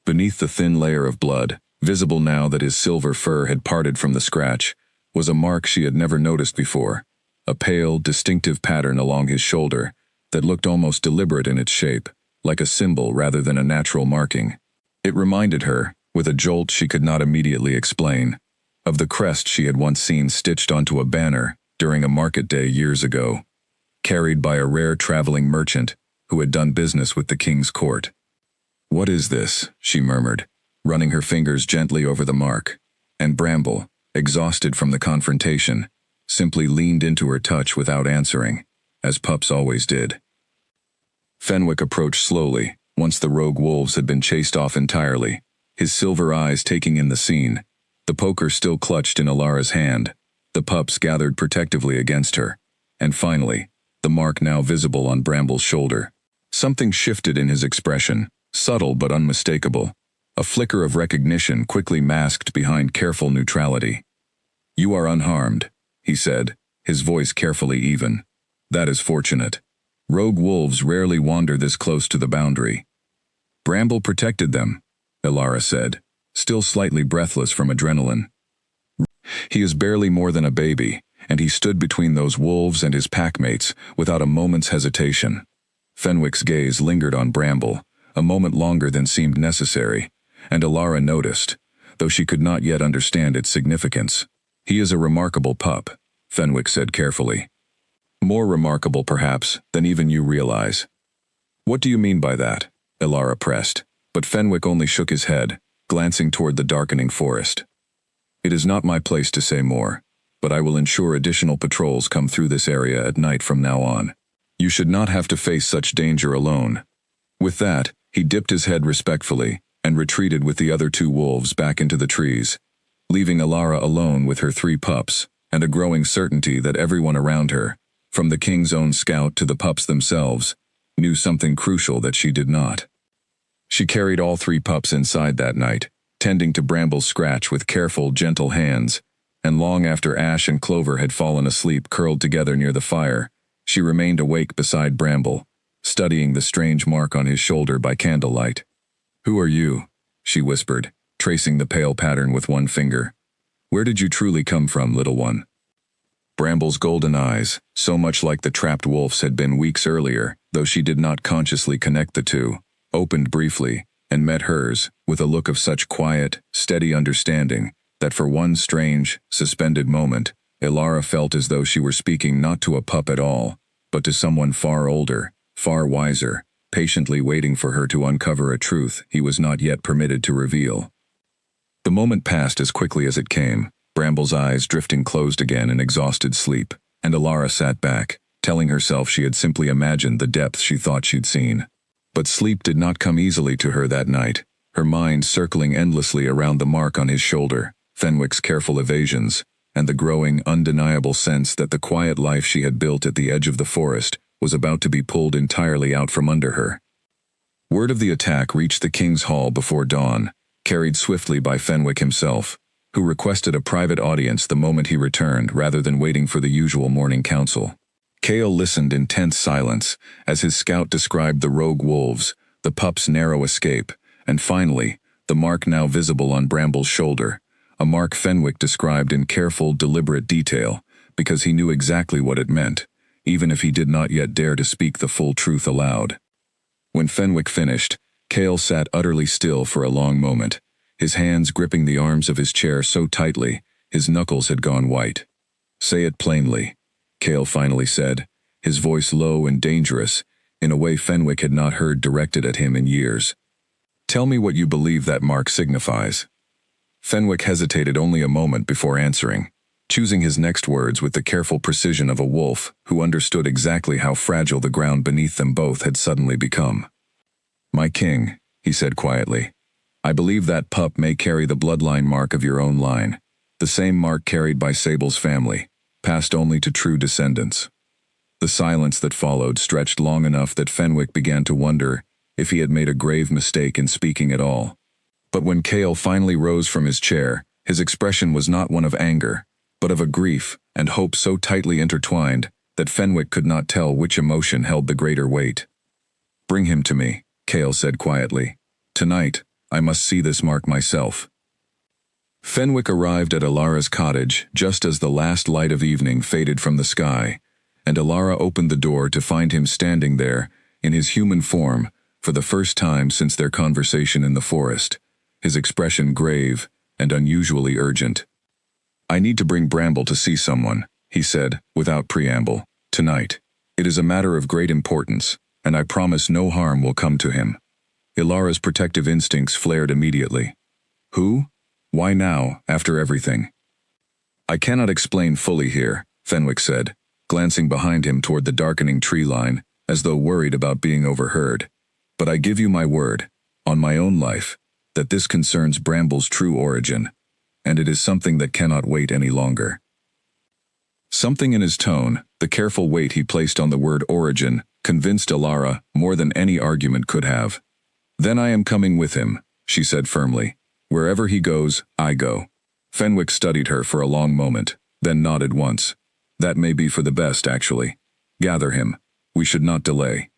Beneath the thin layer of blood, visible now that his silver fur had parted from the scratch, was a mark she had never noticed before, a pale, distinctive pattern along his shoulder that looked almost deliberate in its shape, like a symbol rather than a natural marking. It reminded her, with a jolt she could not immediately explain, of the crest she had once seen stitched onto a banner during a market day years ago, carried by a rare traveling merchant who had done business with the king's court. "What is this?" she murmured, running her fingers gently over the mark, and Bramble, exhausted from the confrontation, simply leaned into her touch without answering, as pups always did. Fenwick approached slowly, once the rogue wolves had been chased off entirely, his silver eyes taking in the scene, the poker still clutched in Alara's hand, the pups gathered protectively against her, and finally, the mark now visible on Bramble's shoulder. Something shifted in his expression, subtle but unmistakable, a flicker of recognition quickly masked behind careful neutrality. "You are unharmed," he said, his voice carefully even. "That is fortunate. Rogue wolves rarely wander this close to the boundary." "Bramble protected them," Alara said, still slightly breathless from adrenaline. "He is barely more than a baby, and he stood between those wolves and his packmates without a moment's hesitation." Fenwick's gaze lingered on Bramble, a moment longer than seemed necessary, and Alara noticed, though she could not yet understand its significance. "He is a remarkable pup," Fenwick said carefully. "More remarkable, perhaps, than even you realize." "What do you mean by that?" Alara pressed, but Fenwick only shook his head, glancing toward the darkening forest. "It is not my place to say more, but I will ensure additional patrols come through this area at night from now on. You should not have to face such danger alone." With that, he dipped his head respectfully and retreated with the other two wolves back into the trees, leaving Alara alone with her 3 pups, and a growing certainty that everyone around her, from the king's own scout to the pups themselves, knew something crucial that she did not. She carried all 3 pups inside that night, tending to Bramble's scratch with careful, gentle hands, and long after Ash and Clover had fallen asleep curled together near the fire, she remained awake beside Bramble, studying the strange mark on his shoulder by candlelight. "Who are you?" she whispered, tracing the pale pattern with one finger. "Where did you truly come from, little one?" Bramble's golden eyes, so much like the trapped wolf's had been weeks earlier, though she did not consciously connect the two, opened briefly, and met hers, with a look of such quiet, steady understanding, that for one strange, suspended moment, Alara felt as though she were speaking not to a pup at all, but to someone far older, far wiser, patiently waiting for her to uncover a truth he was not yet permitted to reveal. The moment passed as quickly as it came, Bramble's eyes drifting closed again in exhausted sleep, and Alara sat back, telling herself she had simply imagined the depth she thought she'd seen. But sleep did not come easily to her that night, her mind circling endlessly around the mark on his shoulder, Fenwick's careful evasions, and the growing, undeniable sense that the quiet life she had built at the edge of the forest was about to be pulled entirely out from under her. Word of the attack reached the king's hall before dawn, carried swiftly by Fenwick himself, who requested a private audience the moment he returned rather than waiting for the usual morning council. Cale listened in tense silence as his scout described the rogue wolves, the pup's narrow escape, and finally, the mark now visible on Bramble's shoulder, a mark Fenwick described in careful, deliberate detail, because he knew exactly what it meant, even if he did not yet dare to speak the full truth aloud. When Fenwick finished, Cale sat utterly still for a long moment, his hands gripping the arms of his chair so tightly, his knuckles had gone white. "Say it plainly," Cale finally said, his voice low and dangerous, in a way Fenwick had not heard directed at him in years. "Tell me what you believe that mark signifies." Fenwick hesitated only a moment before answering, choosing his next words with the careful precision of a wolf who understood exactly how fragile the ground beneath them both had suddenly become. "My king," he said quietly, "I believe that pup may carry the bloodline mark of your own line, the same mark carried by Sable's family, passed only to true descendants." The silence that followed stretched long enough that Fenwick began to wonder if he had made a grave mistake in speaking at all. But when Cale finally rose from his chair, his expression was not one of anger, but of a grief and hope so tightly intertwined that Fenwick could not tell which emotion held the greater weight. "Bring him to me," Cale said quietly. "Tonight, I must see this mark myself." Fenwick arrived at Alara's cottage just as the last light of evening faded from the sky, and Alara opened the door to find him standing there, in his human form, for the first time since their conversation in the forest, his expression grave and unusually urgent. I need to bring Bramble to see someone, he said, without preamble. Tonight. It is a matter of great importance, and I promise no harm will come to him. Ilara's protective instincts flared immediately. Who? Why now, after everything? I cannot explain fully here, Fenwick said, glancing behind him toward the darkening tree line, as though worried about being overheard. But I give you my word, on my own life, that this concerns Bramble's true origin, and it is something that cannot wait any longer. Something in his tone, the careful weight he placed on the word origin, convinced Ilara more than any argument could have. Then I am coming with him, she said firmly. Wherever he goes, I go. Fenwick studied her for a long moment, then nodded once. That may be for the best, actually. Gather him. We should not delay.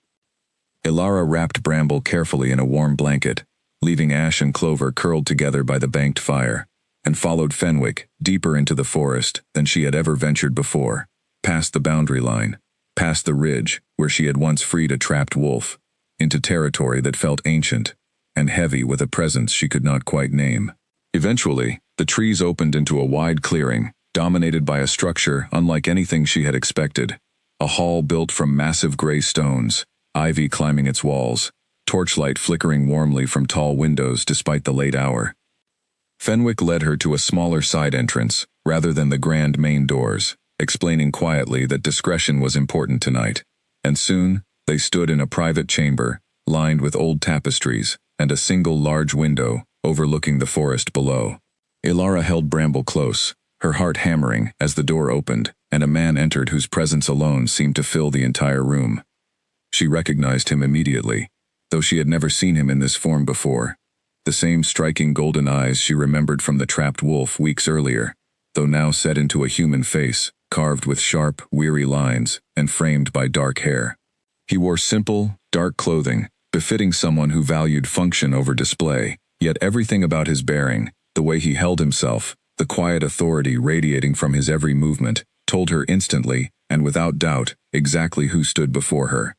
Ilara wrapped Bramble carefully in a warm blanket, leaving Ash and Clover curled together by the banked fire, and followed Fenwick deeper into the forest than she had ever ventured before, past the boundary line, past the ridge where she had once freed a trapped wolf, into territory that felt ancient and heavy with a presence she could not quite name. Eventually, the trees opened into a wide clearing, dominated by a structure unlike anything she had expected, a hall built from massive gray stones, ivy climbing its walls, torchlight flickering warmly from tall windows despite the late hour. Fenwick led her to a smaller side entrance, rather than the grand main doors, explaining quietly that discretion was important tonight, and soon, they stood in a private chamber, lined with old tapestries, and a single large window, overlooking the forest below. Ilara held Bramble close, her heart hammering as the door opened, and a man entered whose presence alone seemed to fill the entire room. She recognized him immediately, though she had never seen him in this form before. The same striking golden eyes she remembered from the trapped wolf weeks earlier, though now set into a human face, carved with sharp, weary lines, and framed by dark hair. He wore simple, dark clothing, befitting someone who valued function over display, yet everything about his bearing, the way he held himself, the quiet authority radiating from his every movement, told her instantly, and without doubt, exactly who stood before her.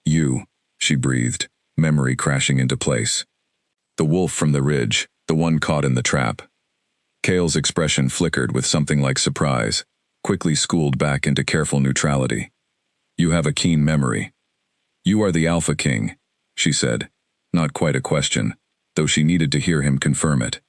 You, she breathed, memory crashing into place. The wolf from the ridge, the one caught in the trap. Kale's expression flickered with something like surprise, quickly schooled back into careful neutrality. You have a keen memory. You are the Alpha King, she said, not quite a question, though she needed to hear him confirm it.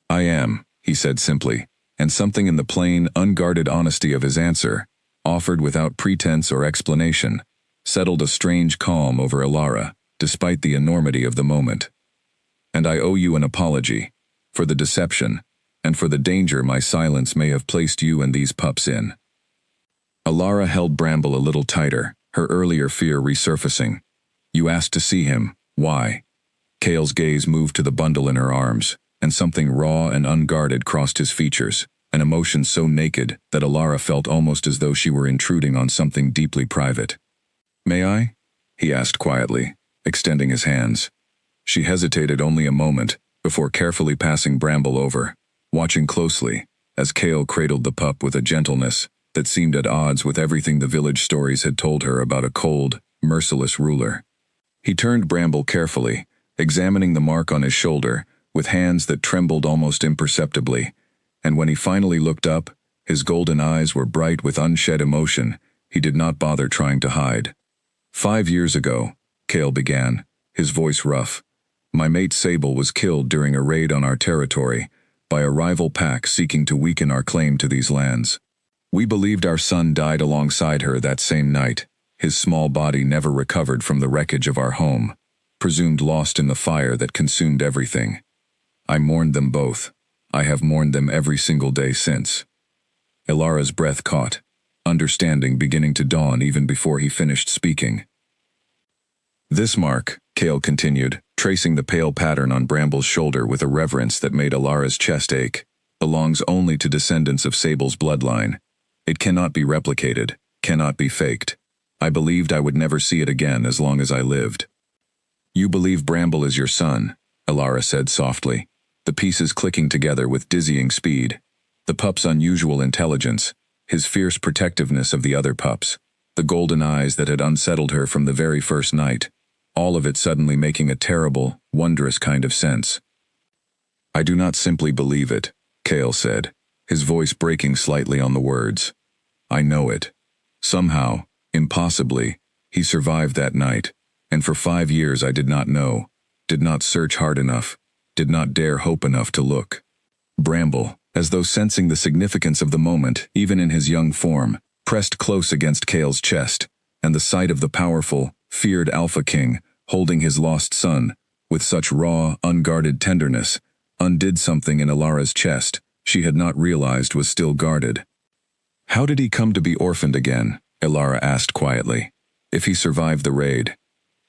I am, he said simply, and something in the plain, unguarded honesty of his answer, offered without pretense or explanation, settled a strange calm over Ilara, despite the enormity of the moment. And I owe you an apology, for the deception, and for the danger my silence may have placed you and these pups in. Ilara held Bramble a little tighter, her earlier fear resurfacing. You asked to see him. Why? Kale's gaze moved to the bundle in her arms, and something raw and unguarded crossed his features, an emotion so naked that Ilara felt almost as though she were intruding on something deeply private. May I? He asked quietly, extending his hands. She hesitated only a moment, before carefully passing Bramble over, watching closely, as Kale cradled the pup with a gentleness that seemed at odds with everything the village stories had told her about a cold, merciless ruler. He turned Bramble carefully, examining the mark on his shoulder, with hands that trembled almost imperceptibly, and when he finally looked up, his golden eyes were bright with unshed emotion he did not bother trying to hide. 5 years ago, Kale began, his voice rough, my mate Sable was killed during a raid on our territory by a rival pack seeking to weaken our claim to these lands. We believed our son died alongside her that same night, his small body never recovered from the wreckage of our home, presumed lost in the fire that consumed everything. I mourned them both. I have mourned them every single day since. Ilara's breath caught, understanding beginning to dawn even before he finished speaking. This mark, Kale continued, tracing the pale pattern on Bramble's shoulder with a reverence that made Ilara's chest ache, belongs only to descendants of Sable's bloodline. It cannot be replicated, cannot be faked. I believed I would never see it again as long as I lived. You believe Bramble is your son, Ilara said softly, the pieces clicking together with dizzying speed. The pup's unusual intelligence, his fierce protectiveness of the other pups, the golden eyes that had unsettled her from the very first night, all of it suddenly making a terrible, wondrous kind of sense. I do not simply believe it, Kale said. his voice breaking slightly on the words. I know it. Somehow, impossibly, he survived that night, and for 5 years I did not know, did not search hard enough, did not dare hope enough to look. Bramble, as though sensing the significance of the moment, even in his young form, pressed close against Cale's chest, and the sight of the powerful, feared Alpha King, holding his lost son, with such raw, unguarded tenderness, undid something in Alara's chest she had not realized was still guarded. How did he come to be orphaned again? Alara asked quietly. If he survived the raid.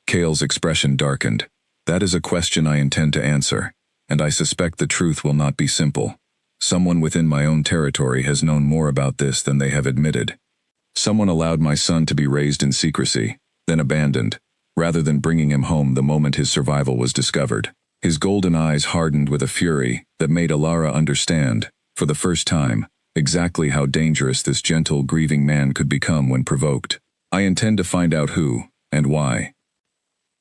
Cale's expression darkened. That is a question I intend to answer, and I suspect the truth will not be simple. Someone within my own territory has known more about this than they have admitted. Someone allowed my son to be raised in secrecy, then abandoned, rather than bringing him home the moment his survival was discovered. His golden eyes hardened with a fury that made Alara understand, for the first time, exactly how dangerous this gentle, grieving man could become when provoked. I intend to find out who, and why.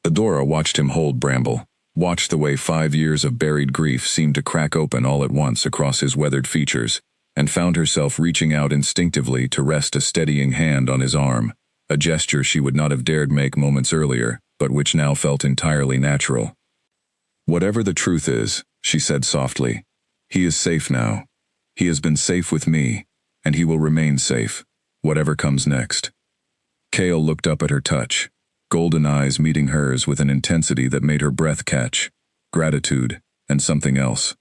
Adora watched him hold Bramble, watched the way 5 years of buried grief seemed to crack open all at once across his weathered features, and found herself reaching out instinctively to rest a steadying hand on his arm, a gesture she would not have dared make moments earlier, but which now felt entirely natural. Whatever the truth is, she said softly, he is safe now. He has been safe with me, and he will remain safe, whatever comes next. Cale looked up at her touch, golden eyes meeting hers with an intensity that made her breath catch, gratitude, and something else,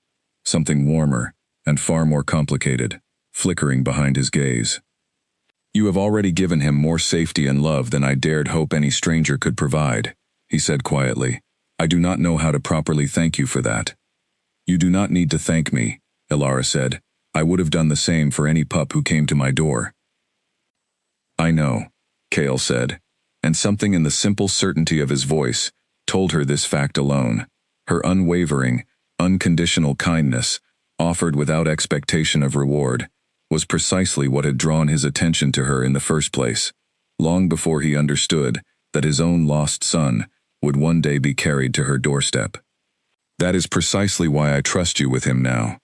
something warmer, and far more complicated, flickering behind his gaze. You have already given him more safety and love than I dared hope any stranger could provide, he said quietly. I do not know how to properly thank you for that. You do not need to thank me, Alara said. I would have done the same for any pup who came to my door. I know, Cale said, and something in the simple certainty of his voice told her this fact alone. Her unwavering, unconditional kindness, offered without expectation of reward, was precisely what had drawn his attention to her in the first place, long before he understood that his own lost son would one day be carried to her doorstep. That is precisely why I trust you with him now.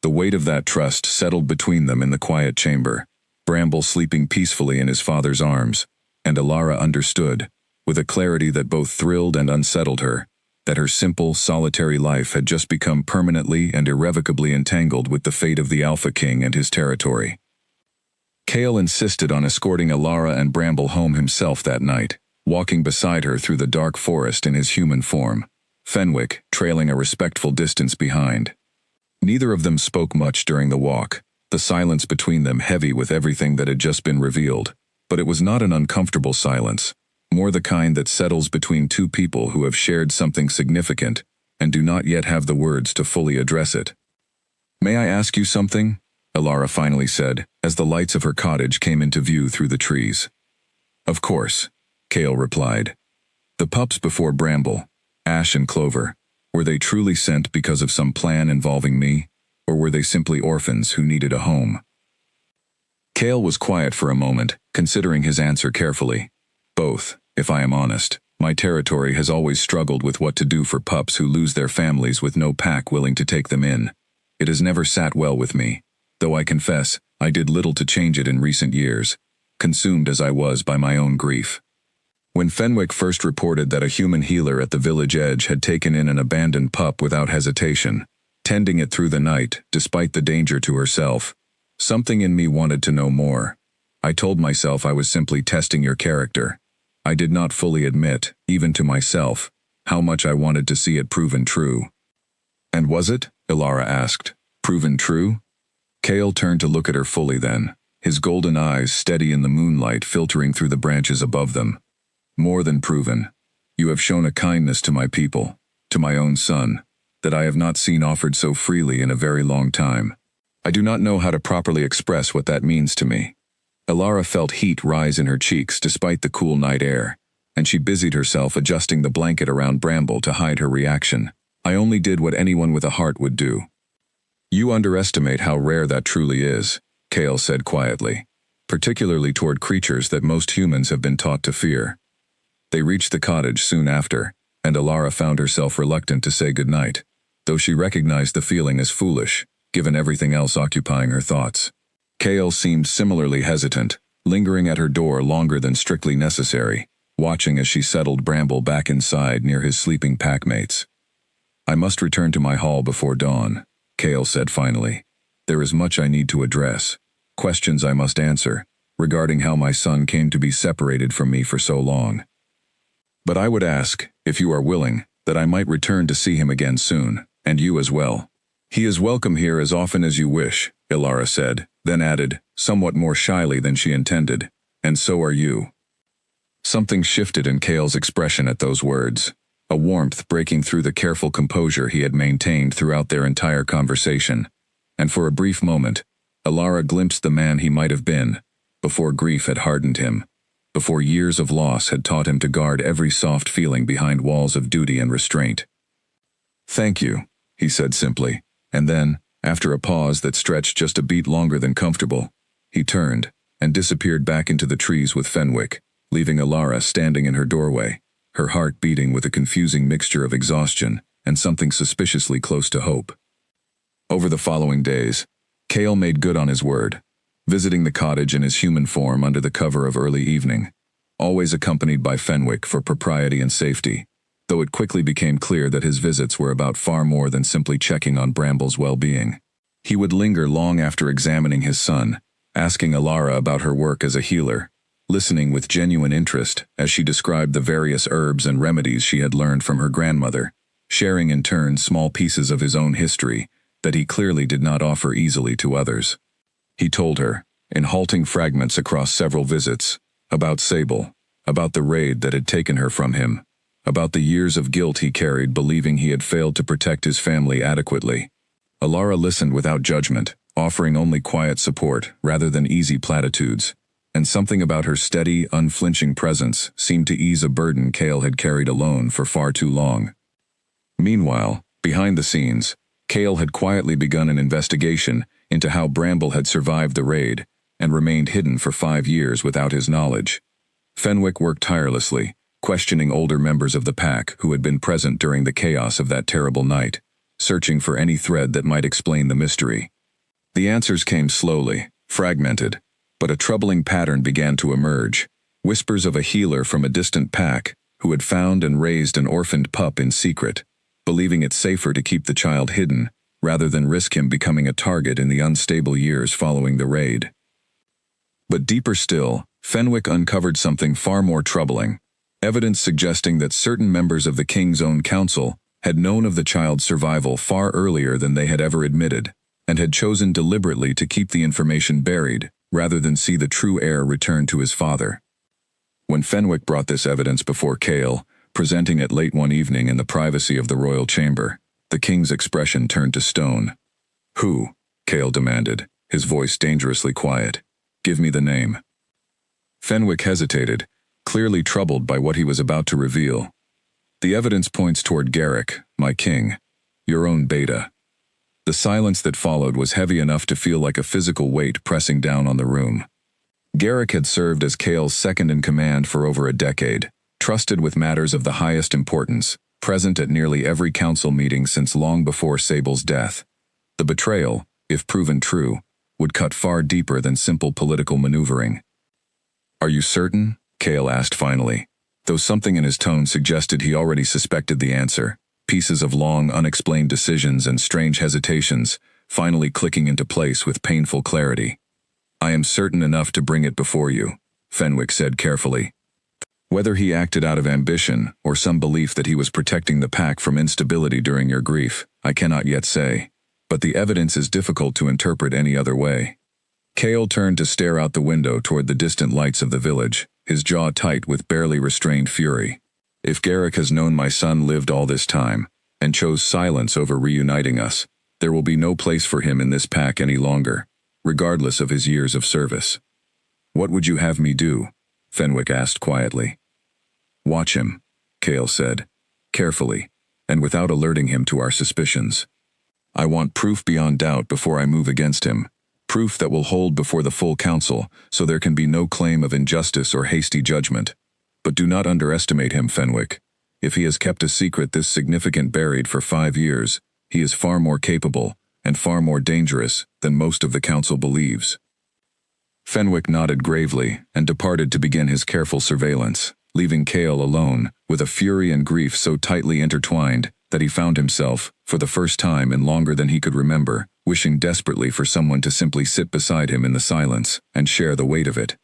The weight of that trust settled between them in the quiet chamber, Bramble sleeping peacefully in his father's arms, and Alara understood, with a clarity that both thrilled and unsettled her, that her simple, solitary life had just become permanently and irrevocably entangled with the fate of the Alpha King and his territory. Cale insisted on escorting Alara and Bramble home himself that night, walking beside her through the dark forest in his human form, Fenwick trailing a respectful distance behind. Neither of them spoke much during the walk, the silence between them heavy with everything that had just been revealed, but it was not an uncomfortable silence, more the kind that settles between two people who have shared something significant and do not yet have the words to fully address it. May I ask you something? Alara finally said, as the lights of her cottage came into view through the trees. Of course, Cale replied. The pups before Bramble, Ash and Clover, were they truly sent because of some plan involving me, or were they simply orphans who needed a home? Cale was quiet for a moment, considering his answer carefully. Both, if I am honest. My territory has always struggled with what to do for pups who lose their families with no pack willing to take them in. It has never sat well with me, though I confess I did little to change it in recent years, consumed as I was by my own grief. When Fenwick first reported that a human healer at the village edge had taken in an abandoned pup without hesitation, tending it through the night despite the danger to herself, something in me wanted to know more. I told myself I was simply testing your character. I did not fully admit, even to myself, how much I wanted to see it proven true. And was it? Alara asked. Proven true? Cale turned to look at her fully then, his golden eyes steady in the moonlight filtering through the branches above them. More than proven. You have shown a kindness to my people, to my own son, that I have not seen offered so freely in a very long time. I do not know how to properly express what that means to me. Alara felt heat rise in her cheeks despite the cool night air, and she busied herself adjusting the blanket around Bramble to hide her reaction. I only did what anyone with a heart would do. You underestimate how rare that truly is, Cale said quietly, particularly toward creatures that most humans have been taught to fear. They reached the cottage soon after, and Alara found herself reluctant to say goodnight, though she recognized the feeling as foolish, given everything else occupying her thoughts. Kale seemed similarly hesitant, lingering at her door longer than strictly necessary, watching as she settled Bramble back inside near his sleeping packmates. "I must return to my hall before dawn," Kale said finally. "There is much I need to address, questions I must answer, regarding how my son came to be separated from me for so long. But I would ask, if you are willing, that I might return to see him again soon, and you as well." "He is welcome here as often as you wish," Ilara said, then added, somewhat more shyly than she intended, "and so are you." Something shifted in Kale's expression at those words, a warmth breaking through the careful composure he had maintained throughout their entire conversation, and for a brief moment, Ilara glimpsed the man he might have been, before grief had hardened him, before years of loss had taught him to guard every soft feeling behind walls of duty and restraint. "Thank you," he said simply, and then, after a pause that stretched just a beat longer than comfortable, he turned and disappeared back into the trees with Fenwick, leaving Ilara standing in her doorway, her heart beating with a confusing mixture of exhaustion and something suspiciously close to hope. Over the following days, Kale made good on his word, visiting the cottage in his human form under the cover of early evening, always accompanied by Fenwick for propriety and safety, though it quickly became clear that his visits were about far more than simply checking on Bramble's well-being. He would linger long after examining his son, asking Ilara about her work as a healer, listening with genuine interest as she described the various herbs and remedies she had learned from her grandmother, sharing in turn small pieces of his own history that he clearly did not offer easily to others. He told her, in halting fragments across several visits, about Sable, about the raid that had taken her from him, about the years of guilt he carried believing he had failed to protect his family adequately. Ilara listened without judgment, offering only quiet support rather than easy platitudes, and something about her steady, unflinching presence seemed to ease a burden Kale had carried alone for far too long. Meanwhile, behind the scenes, Kale had quietly begun an investigation into how Bramble had survived the raid and remained hidden for 5 years without his knowledge. Fenwick worked tirelessly, questioning older members of the pack who had been present during the chaos of that terrible night, searching for any thread that might explain the mystery. The answers came slowly, fragmented, but a troubling pattern began to emerge. Whispers of a healer from a distant pack who had found and raised an orphaned pup in secret, believing it safer to keep the child hidden rather than risk him becoming a target in the unstable years following the raid. But deeper still, Fenwick uncovered something far more troubling, evidence suggesting that certain members of the king's own council had known of the child's survival far earlier than they had ever admitted, and had chosen deliberately to keep the information buried rather than see the true heir return to his father. When Fenwick brought this evidence before Kale, presenting it late one evening in the privacy of the royal chamber, the king's expression turned to stone. "Who?" Kale demanded, his voice dangerously quiet. "Give me the name." Fenwick hesitated, clearly troubled by what he was about to reveal. "The evidence points toward Garrick, my king, your own beta." The silence that followed was heavy enough to feel like a physical weight pressing down on the room. Garrick had served as Kale's second-in-command for over a decade, trusted with matters of the highest importance, present at nearly every council meeting since long before Sable's death. The betrayal, if proven true, would cut far deeper than simple political maneuvering. "Are you certain?" Kale asked finally, though something in his tone suggested he already suspected the answer, pieces of long, unexplained decisions and strange hesitations finally clicking into place with painful clarity. "I am certain enough to bring it before you," Fenwick said carefully. "Whether he acted out of ambition or some belief that he was protecting the pack from instability during your grief, I cannot yet say, but the evidence is difficult to interpret any other way." Kale turned to stare out the window toward the distant lights of the village, his jaw tight with barely restrained fury. "If Garrick has known my son lived all this time, and chose silence over reuniting us, there will be no place for him in this pack any longer, regardless of his years of service." "What would you have me do?" Fenwick asked quietly. "Watch him," Kale said, carefully, and without alerting him to our suspicions. "I want proof beyond doubt before I move against him, proof that will hold before the full council so there can be no claim of injustice or hasty judgment. But do not underestimate him, Fenwick. If he has kept a secret this significant buried for 5 years, he is far more capable, and far more dangerous than most of the council believes. Fenwick nodded gravely and departed to begin his careful surveillance, leaving Cale alone, with a fury and grief so tightly intertwined that he found himself, for the first time in longer than he could remember, wishing desperately for someone to simply sit beside him in the silence and share the weight of it.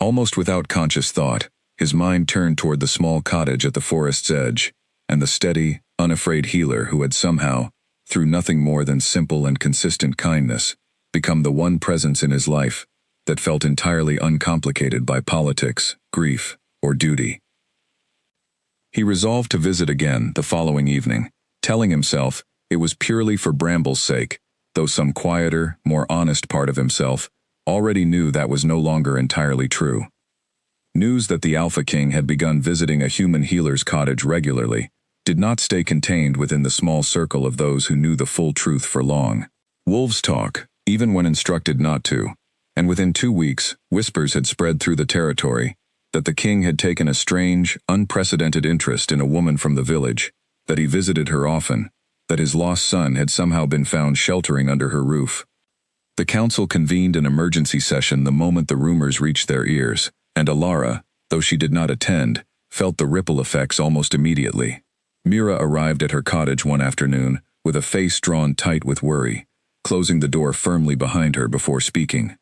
Almost without conscious thought, his mind turned toward the small cottage at the forest's edge, and the steady, unafraid healer who had somehow, through nothing more than simple and consistent kindness, become the one presence in his life that felt entirely uncomplicated by politics, grief, or duty. He resolved to visit again the following evening, telling himself it was purely for Bramble's sake, though some quieter, more honest part of himself already knew that was no longer entirely true. News that the Alpha King had begun visiting a human healer's cottage regularly did not stay contained within the small circle of those who knew the full truth for long. Wolves talk, even when instructed not to, and within 2 weeks, whispers had spread through the territory that the king had taken a strange, unprecedented interest in a woman from the village, that he visited her often, that his lost son had somehow been found sheltering under her roof. The council convened an emergency session the moment the rumors reached their ears, and Alara, though she did not attend, felt the ripple effects almost immediately. Mira arrived at her cottage one afternoon, with a face drawn tight with worry, closing the door firmly behind her before speaking.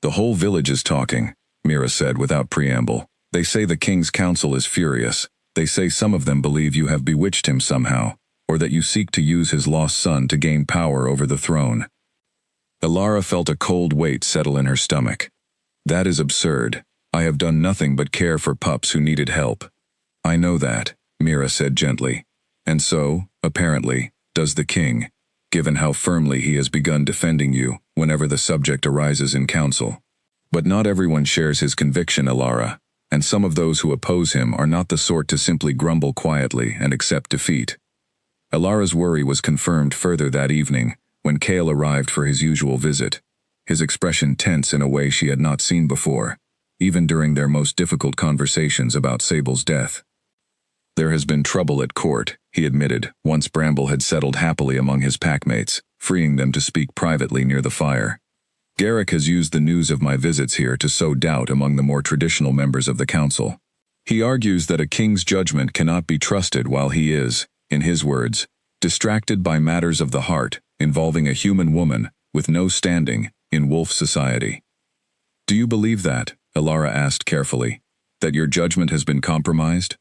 "The whole village is talking," Mira said without preamble. "They say the king's council is furious. They say some of them believe you have bewitched him somehow, or that you seek to use his lost son to gain power over the throne." Alara felt a cold weight settle in her stomach. "That is absurd. I have done nothing but care for pups who needed help." "I know that," Mira said gently. "And so, apparently, does the king, given how firmly he has begun defending you whenever the subject arises in council. But not everyone shares his conviction, Alara, and some of those who oppose him are not the sort to simply grumble quietly and accept defeat." Alara's worry was confirmed further that evening, when Cale arrived for his usual visit, his expression tense in a way she had not seen before, even during their most difficult conversations about Sable's death. "There has been trouble at court," he admitted, once Bramble had settled happily among his packmates, freeing them to speak privately near the fire. "Garrick has used the news of my visits here to sow doubt among the more traditional members of the council. He argues that a king's judgment cannot be trusted while he is, in his words, distracted by matters of the heart involving a human woman with no standing in wolf society." "Do you believe that?" Alara asked carefully. "That your judgment has been compromised?"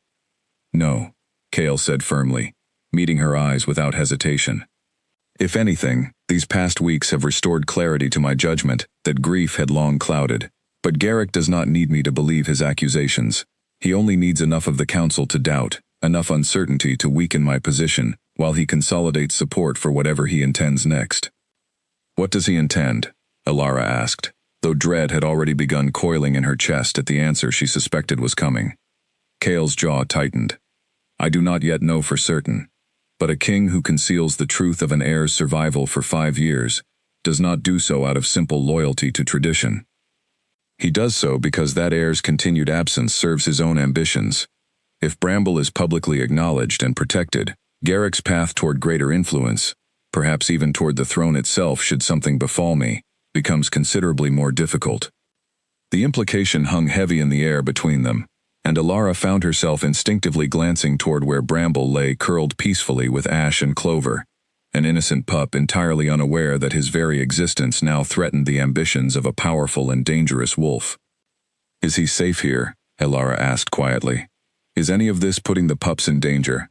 "No," Cale said firmly, meeting her eyes without hesitation. "If anything, these past weeks have restored clarity to my judgment that grief had long clouded. But Garrick does not need me to believe his accusations. He only needs enough of the council to doubt, enough uncertainty to weaken my position, while he consolidates support for whatever he intends next." "What does he intend?" Alara asked, though dread had already begun coiling in her chest at the answer she suspected was coming. Cale's jaw tightened. "I do not yet know for certain, but a king who conceals the truth of an heir's survival for 5 years does not do so out of simple loyalty to tradition. He does so because that heir's continued absence serves his own ambitions. If Bramble is publicly acknowledged and protected, Garrick's path toward greater influence, perhaps even toward the throne itself should something befall me, becomes considerably more difficult." The implication hung heavy in the air between them, and Alara found herself instinctively glancing toward where Bramble lay curled peacefully with Ash and Clover, an innocent pup entirely unaware that his very existence now threatened the ambitions of a powerful and dangerous wolf. "Is he safe here?" Alara asked quietly. "Is any of this putting the pups in danger?"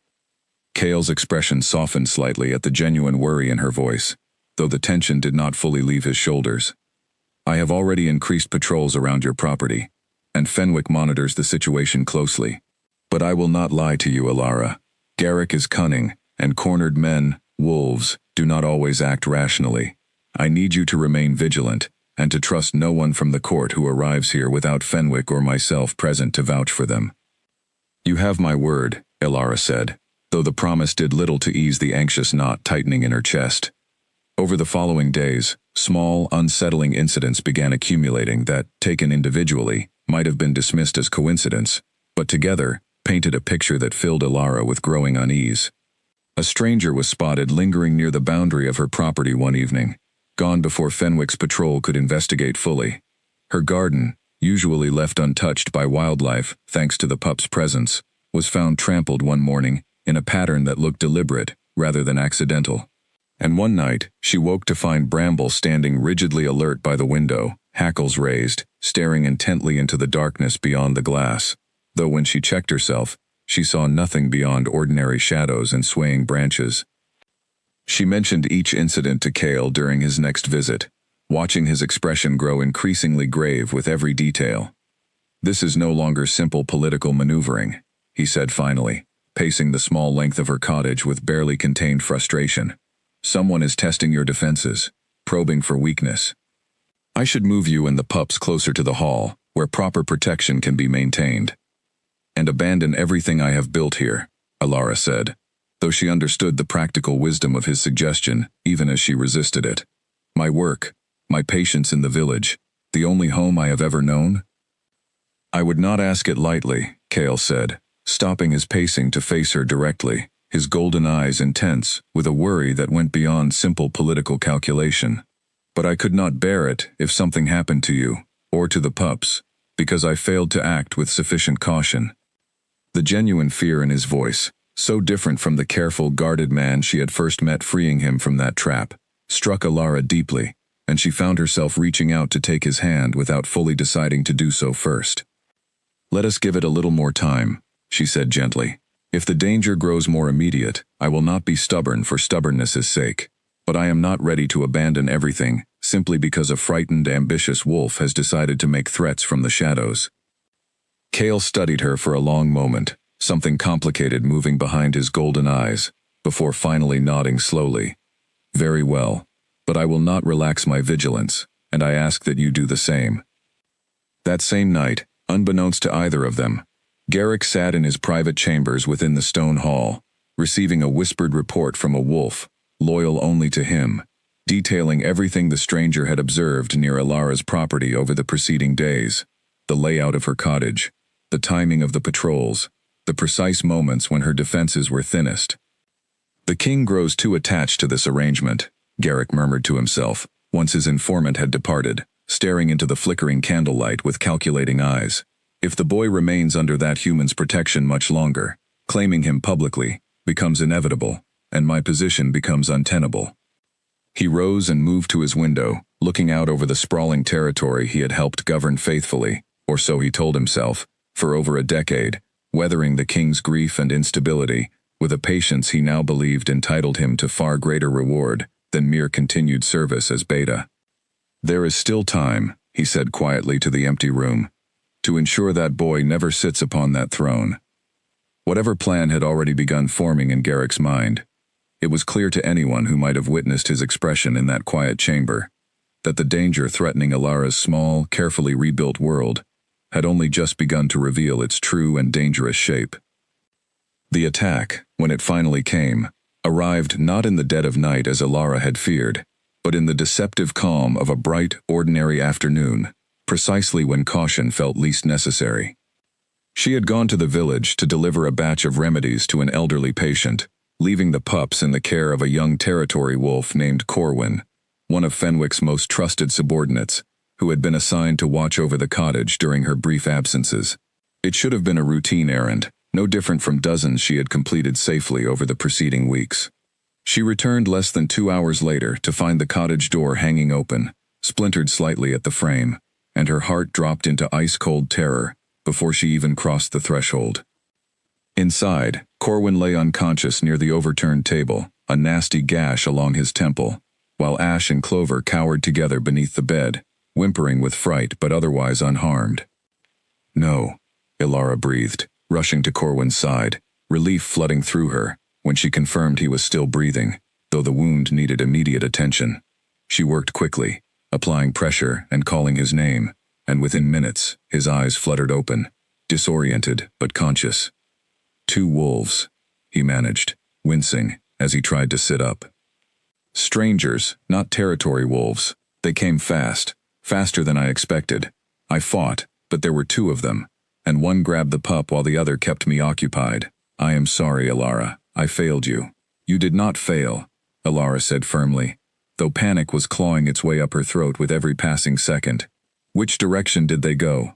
Cale's expression softened slightly at the genuine worry in her voice, though the tension did not fully leave his shoulders. "I have already increased patrols around your property, and Fenwick monitors the situation closely. But I will not lie to you, Alara. Garrick is cunning, and cornered men, wolves, do not always act rationally. I need you to remain vigilant, and to trust no one from the court who arrives here without Fenwick or myself present to vouch for them." "You have my word," Alara said, though the promise did little to ease the anxious knot tightening in her chest. Over the following days, small, unsettling incidents began accumulating that, taken individually, might have been dismissed as coincidence, but together, painted a picture that filled Alara with growing unease. A stranger was spotted lingering near the boundary of her property one evening, gone before Fenwick's patrol could investigate fully. Her garden, usually left untouched by wildlife thanks to the pup's presence, was found trampled one morning in a pattern that looked deliberate rather than accidental. And one night, she woke to find Bramble standing rigidly alert by the window, hackles raised, staring intently into the darkness beyond the glass, though when she checked herself, she saw nothing beyond ordinary shadows and swaying branches. She mentioned each incident to Cale during his next visit, watching his expression grow increasingly grave with every detail. "This is no longer simple political maneuvering," he said finally, pacing the small length of her cottage with barely contained frustration. "Someone is testing your defenses, probing for weakness. I should move you and the pups closer to the hall, where proper protection can be maintained. And abandon everything I have built here," Alara said, though she understood the practical wisdom of his suggestion, even as she resisted it. "My work, my patience in the village, the only home I have ever known?" "I would not ask it lightly," Cale said, stopping his pacing to face her directly, his golden eyes intense with a worry that went beyond simple political calculation. "But I could not bear it if something happened to you, or to the pups, because I failed to act with sufficient caution." The genuine fear in his voice, so different from the careful, guarded man she had first met freeing him from that trap, struck Alara deeply, and she found herself reaching out to take his hand without fully deciding to do so first. "Let us give it a little more time," she said gently. "If the danger grows more immediate, I will not be stubborn for stubbornness' sake. But I am not ready to abandon everything, simply because a frightened, ambitious wolf has decided to make threats from the shadows." Cale studied her for a long moment, something complicated moving behind his golden eyes, before finally nodding slowly. "Very well, but I will not relax my vigilance, and I ask that you do the same." That same night, unbeknownst to either of them, Garrick sat in his private chambers within the stone hall, receiving a whispered report from a wolf, loyal only to him, detailing everything the stranger had observed near Alara's property over the preceding days, the layout of her cottage, the timing of the patrols, the precise moments when her defenses were thinnest. "The king grows too attached to this arrangement," Garrick murmured to himself, once his informant had departed, staring into the flickering candlelight with calculating eyes. "If the boy remains under that human's protection much longer, claiming him publicly becomes inevitable, and my position becomes untenable." He rose and moved to his window, looking out over the sprawling territory he had helped govern faithfully, or so he told himself, for over a decade, weathering the king's grief and instability, with a patience he now believed entitled him to far greater reward than mere continued service as beta. "There is still time," he said quietly to the empty room, "to ensure that boy never sits upon that throne." Whatever plan had already begun forming in Garrick's mind, it was clear to anyone who might have witnessed his expression in that quiet chamber, that the danger threatening Alara's small, carefully rebuilt world had only just begun to reveal its true and dangerous shape. The attack, when it finally came, arrived not in the dead of night as Alara had feared, but in the deceptive calm of a bright, ordinary afternoon, precisely when caution felt least necessary. She had gone to the village to deliver a batch of remedies to an elderly patient, leaving the pups in the care of a young territory wolf named Corwin, one of Fenwick's most trusted subordinates, who had been assigned to watch over the cottage during her brief absences. It should have been a routine errand, no different from dozens she had completed safely over the preceding weeks. She returned less than 2 hours later to find the cottage door hanging open, splintered slightly at the frame, and her heart dropped into ice-cold terror before she even crossed the threshold. Inside, Corwin lay unconscious near the overturned table, a nasty gash along his temple, while Ash and Clover cowered together beneath the bed, whimpering with fright but otherwise unharmed. "No," Alara breathed, rushing to Corwin's side, relief flooding through her when she confirmed he was still breathing, though the wound needed immediate attention. She worked quickly, applying pressure and calling his name, and within minutes, his eyes fluttered open, disoriented but conscious. "2 wolves," he managed, wincing as he tried to sit up. "Strangers, not territory wolves. They came fast, faster than I expected. I fought, but there were 2 of them, and one grabbed the pup while the other kept me occupied. I am sorry, Alara. I failed you." You did not fail, Alara said firmly, though panic was clawing its way up her throat with every passing second. Which direction did they go?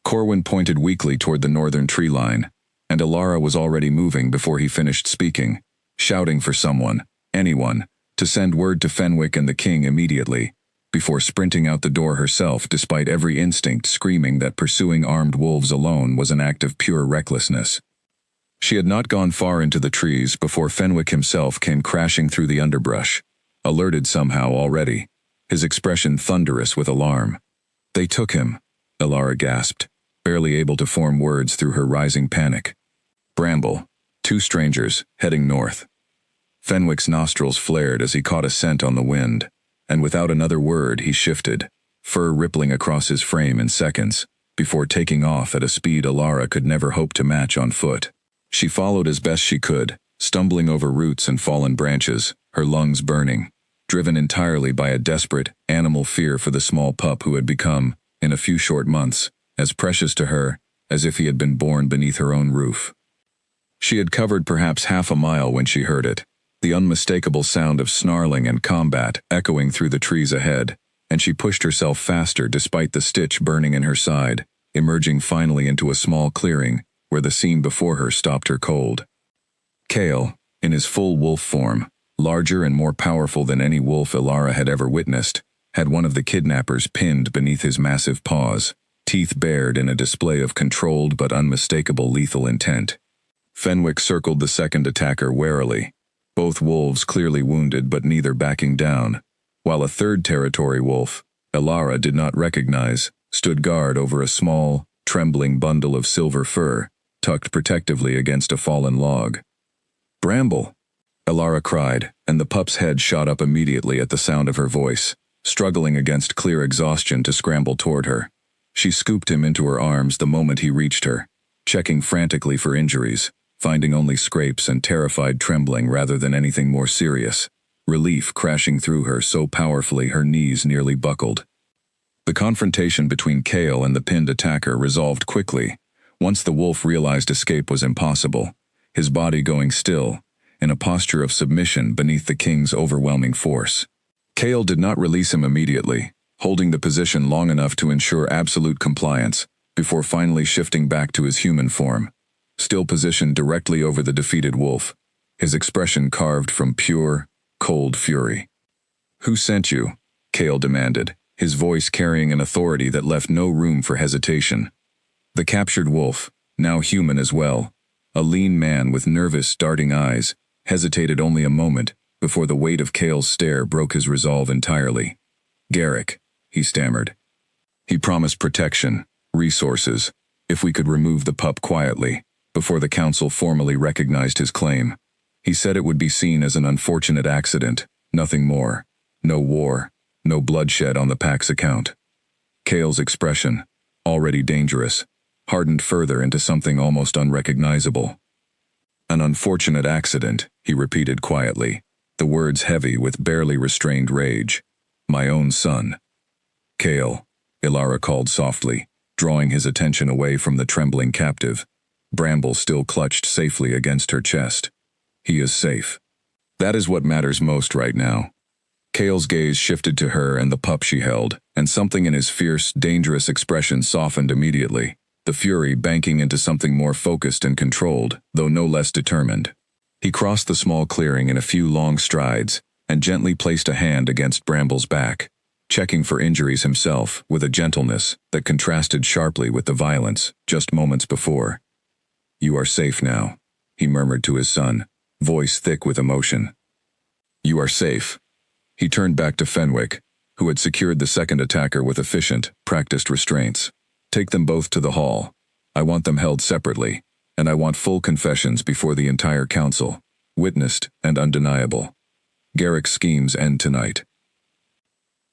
Corwin pointed weakly toward the northern tree line, and Alara was already moving before he finished speaking, shouting for someone, anyone, to send word to Fenwick and the king immediately, before sprinting out the door herself despite every instinct screaming that pursuing armed wolves alone was an act of pure recklessness. She had not gone far into the trees before Fenwick himself came crashing through the underbrush, alerted somehow already, his expression thunderous with alarm. They took him, Alara gasped, barely able to form words through her rising panic. Bramble, 2 strangers, heading north. Fenwick's nostrils flared as he caught a scent on the wind, and without another word he shifted, fur rippling across his frame in seconds, before taking off at a speed Alara could never hope to match on foot. She followed as best she could, stumbling over roots and fallen branches, her lungs burning, driven entirely by a desperate, animal fear for the small pup who had become, in a few short months, as precious to her as if he had been born beneath her own roof. She had covered perhaps half a mile when she heard it, the unmistakable sound of snarling and combat echoing through the trees ahead, and she pushed herself faster despite the stitch burning in her side, emerging finally into a small clearing where the scene before her stopped her cold. Kale, in his full wolf form, larger and more powerful than any wolf Alara had ever witnessed, had one of the kidnappers pinned beneath his massive paws, teeth bared in a display of controlled but unmistakable lethal intent. Fenwick circled the second attacker warily, both wolves clearly wounded but neither backing down, while a third territory wolf, Alara did not recognize, stood guard over a small, trembling bundle of silver fur, tucked protectively against a fallen log. Bramble! Alara cried, and the pup's head shot up immediately at the sound of her voice, struggling against clear exhaustion to scramble toward her. She scooped him into her arms the moment he reached her, checking frantically for injuries, finding only scrapes and terrified trembling rather than anything more serious, relief crashing through her so powerfully her knees nearly buckled. The confrontation between Kale and the pinned attacker resolved quickly, once the wolf realized escape was impossible, his body going still, in a posture of submission beneath the king's overwhelming force. Kale did not release him immediately, holding the position long enough to ensure absolute compliance, before finally shifting back to his human form, still positioned directly over the defeated wolf, his expression carved from pure, cold fury. "Who sent you?" Kale demanded, his voice carrying an authority that left no room for hesitation. The captured wolf, now human as well, a lean man with nervous, darting eyes, hesitated only a moment before the weight of Kale's stare broke his resolve entirely. "Garrick," he stammered. He promised protection, resources, if we could remove the pup quietly, before the council formally recognized his claim. He said it would be seen as an unfortunate accident, nothing more. No war, no bloodshed on the pack's account. Kale's expression, already dangerous, hardened further into something almost unrecognizable. "An unfortunate accident," he repeated quietly, the words heavy with barely restrained rage. "My own son." "Kale," Alara called softly, drawing his attention away from the trembling captive. Bramble still clutched safely against her chest. "He is safe. That is what matters most right now." Kale's gaze shifted to her and the pup she held, and something in his fierce, dangerous expression softened immediately, the fury banking into something more focused and controlled, though no less determined. He crossed the small clearing in a few long strides, and gently placed a hand against Bramble's back, checking for injuries himself with a gentleness that contrasted sharply with the violence just moments before. "You are safe now," he murmured to his son, voice thick with emotion. "You are safe." He turned back to Fenwick, who had secured the second attacker with efficient, practiced restraints. "Take them both to the hall. I want them held separately, and I want full confessions before the entire council, witnessed and undeniable. Garrick's schemes end tonight."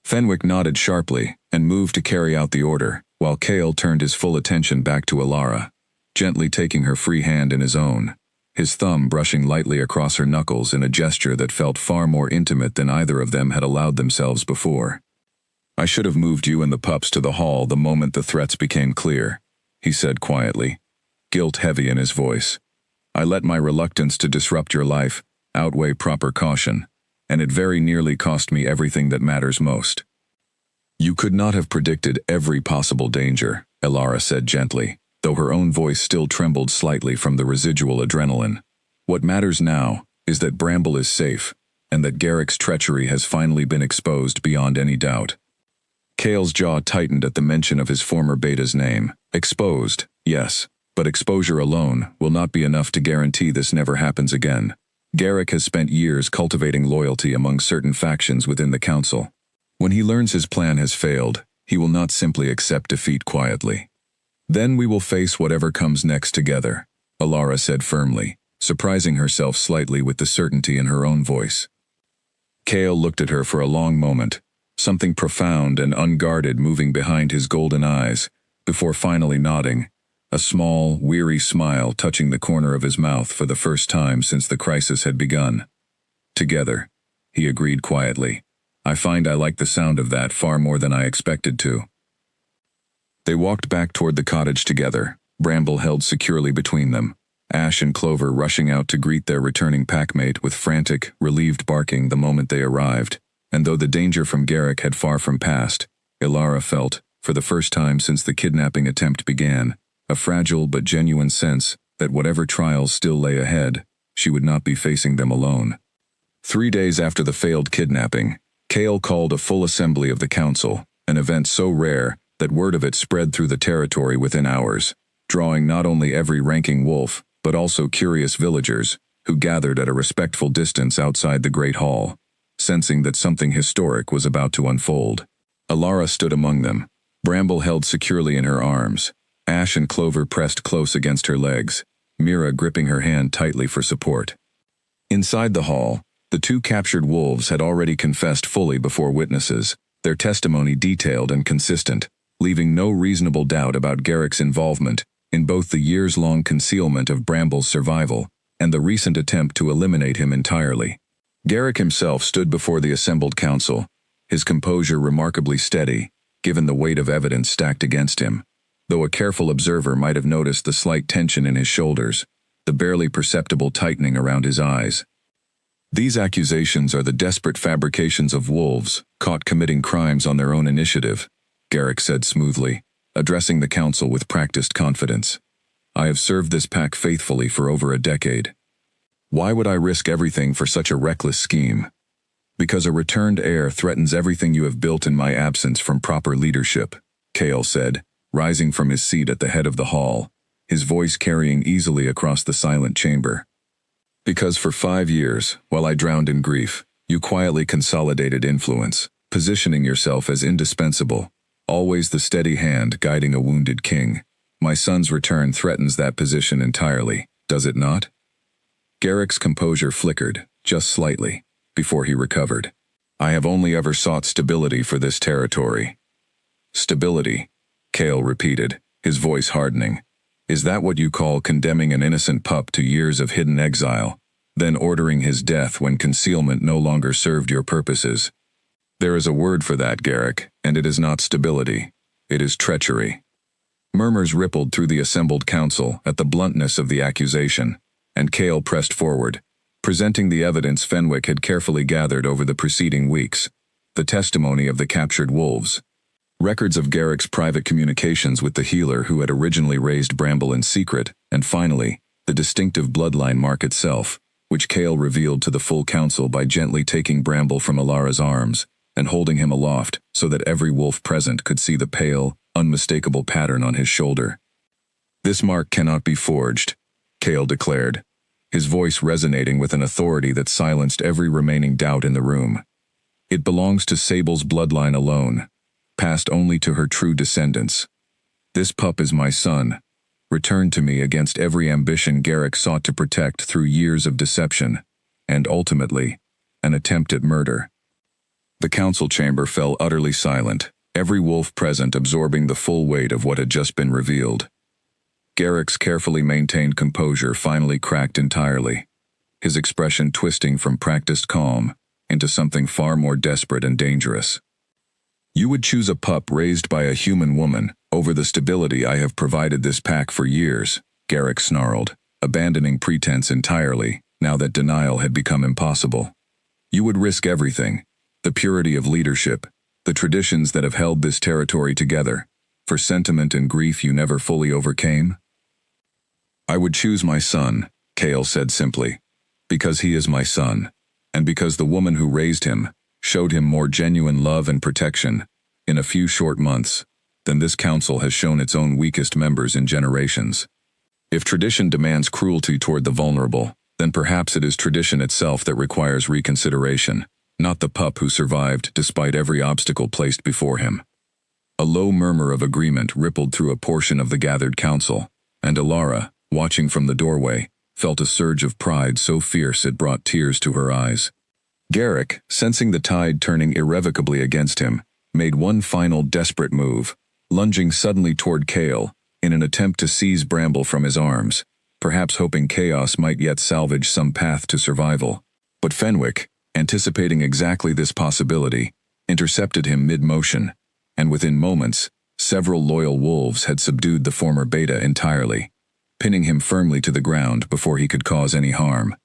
Fenwick nodded sharply and moved to carry out the order, while Kale turned his full attention back to Alara, gently taking her free hand in his own, his thumb brushing lightly across her knuckles in a gesture that felt far more intimate than either of them had allowed themselves before. "I should have moved you and the pups to the hall the moment the threats became clear," he said quietly, guilt heavy in his voice. "I let my reluctance to disrupt your life outweigh proper caution, and it very nearly cost me everything that matters most. You could not have predicted every possible danger, Elara said gently, though her own voice still trembled slightly from the residual adrenaline. What matters now is that Bramble is safe, and that Garrick's treachery has finally been exposed beyond any doubt. Cale's jaw tightened at the mention of his former beta's name. Exposed, yes, but exposure alone will not be enough to guarantee this never happens again. Garrick has spent years cultivating loyalty among certain factions within the council. When he learns his plan has failed, he will not simply accept defeat quietly. Then we will face whatever comes next together, Elara said firmly, surprising herself slightly with the certainty in her own voice. Cale looked at her for a long moment, something profound and unguarded moving behind his golden eyes, before finally nodding, a small, weary smile touching the corner of his mouth for the first time since the crisis had begun. Together, he agreed quietly. I find I like the sound of that far more than I expected to. They walked back toward the cottage together, Bramble held securely between them, Ash and Clover rushing out to greet their returning packmate with frantic, relieved barking the moment they arrived, and though the danger from Garrick had far from passed, Elara felt, for the first time since the kidnapping attempt began, a fragile but genuine sense that whatever trials still lay ahead, she would not be facing them alone. 3 days after the failed kidnapping, Cale called a full assembly of the council, an event so rare that word of it spread through the territory within hours, drawing not only every ranking wolf, but also curious villagers, who gathered at a respectful distance outside the Great Hall, sensing that something historic was about to unfold. Elara stood among them, Bramble held securely in her arms, Ash and Clover pressed close against her legs, Mira gripping her hand tightly for support. Inside the hall, the 2 captured wolves had already confessed fully before witnesses, their testimony detailed and consistent, leaving no reasonable doubt about Garrick's involvement in both the years-long concealment of Bramble's survival and the recent attempt to eliminate him entirely. Garrick himself stood before the assembled council, his composure remarkably steady, given the weight of evidence stacked against him, though a careful observer might have noticed the slight tension in his shoulders, the barely perceptible tightening around his eyes. These accusations are the desperate fabrications of wolves, caught committing crimes on their own initiative, Garrick said smoothly, addressing the council with practiced confidence. I have served this pack faithfully for over a decade. Why would I risk everything for such a reckless scheme? Because a returned heir threatens everything you have built in my absence from proper leadership, Cale said, rising from his seat at the head of the hall, his voice carrying easily across the silent chamber. Because for 5 years, while I drowned in grief, you quietly consolidated influence, positioning yourself as indispensable, always the steady hand guiding a wounded king. My son's return threatens that position entirely, does it not? Garrick's composure flickered, just slightly, before he recovered. I have only ever sought stability for this territory. Stability, Cale repeated, his voice hardening. Is that what you call condemning an innocent pup to years of hidden exile, then ordering his death when concealment no longer served your purposes? There is a word for that, Garrick, and it is not stability. It is treachery. Murmurs rippled through the assembled council at the bluntness of the accusation, and Cale pressed forward, presenting the evidence Fenwick had carefully gathered over the preceding weeks, the testimony of the captured wolves, records of Garrick's private communications with the healer who had originally raised Bramble in secret, and finally, the distinctive bloodline mark itself, which Cale revealed to the full council by gently taking Bramble from Elara's arms and holding him aloft so that every wolf present could see the pale, unmistakable pattern on his shoulder. This mark cannot be forged, Cale declared, his voice resonating with an authority that silenced every remaining doubt in the room. It belongs to Sable's bloodline alone, passed only to her true descendants. This pup is my son, returned to me against every ambition Garrick sought to protect through years of deception, and ultimately, an attempt at murder. The council chamber fell utterly silent, every wolf present absorbing the full weight of what had just been revealed. Garrick's carefully maintained composure finally cracked entirely, his expression twisting from practiced calm into something far more desperate and dangerous. You would choose a pup raised by a human woman over the stability I have provided this pack for years, Garrick snarled, abandoning pretense entirely, now that denial had become impossible. You would risk everything, the purity of leadership, the traditions that have held this territory together, for sentiment and grief you never fully overcame? I would choose my son, Cale said simply, because he is my son, and because the woman who raised him showed him more genuine love and protection, in a few short months, than this council has shown its own weakest members in generations. If tradition demands cruelty toward the vulnerable, then perhaps it is tradition itself that requires reconsideration, not the pup who survived despite every obstacle placed before him. A low murmur of agreement rippled through a portion of the gathered council, and Alara, watching from the doorway, felt a surge of pride so fierce it brought tears to her eyes. Garrick, sensing the tide turning irrevocably against him, made one final desperate move, lunging suddenly toward Cale, in an attempt to seize Bramble from his arms, perhaps hoping chaos might yet salvage some path to survival. But Fenwick, anticipating exactly this possibility, intercepted him mid-motion, and within moments, several loyal wolves had subdued the former beta entirely, pinning him firmly to the ground before he could cause any harm.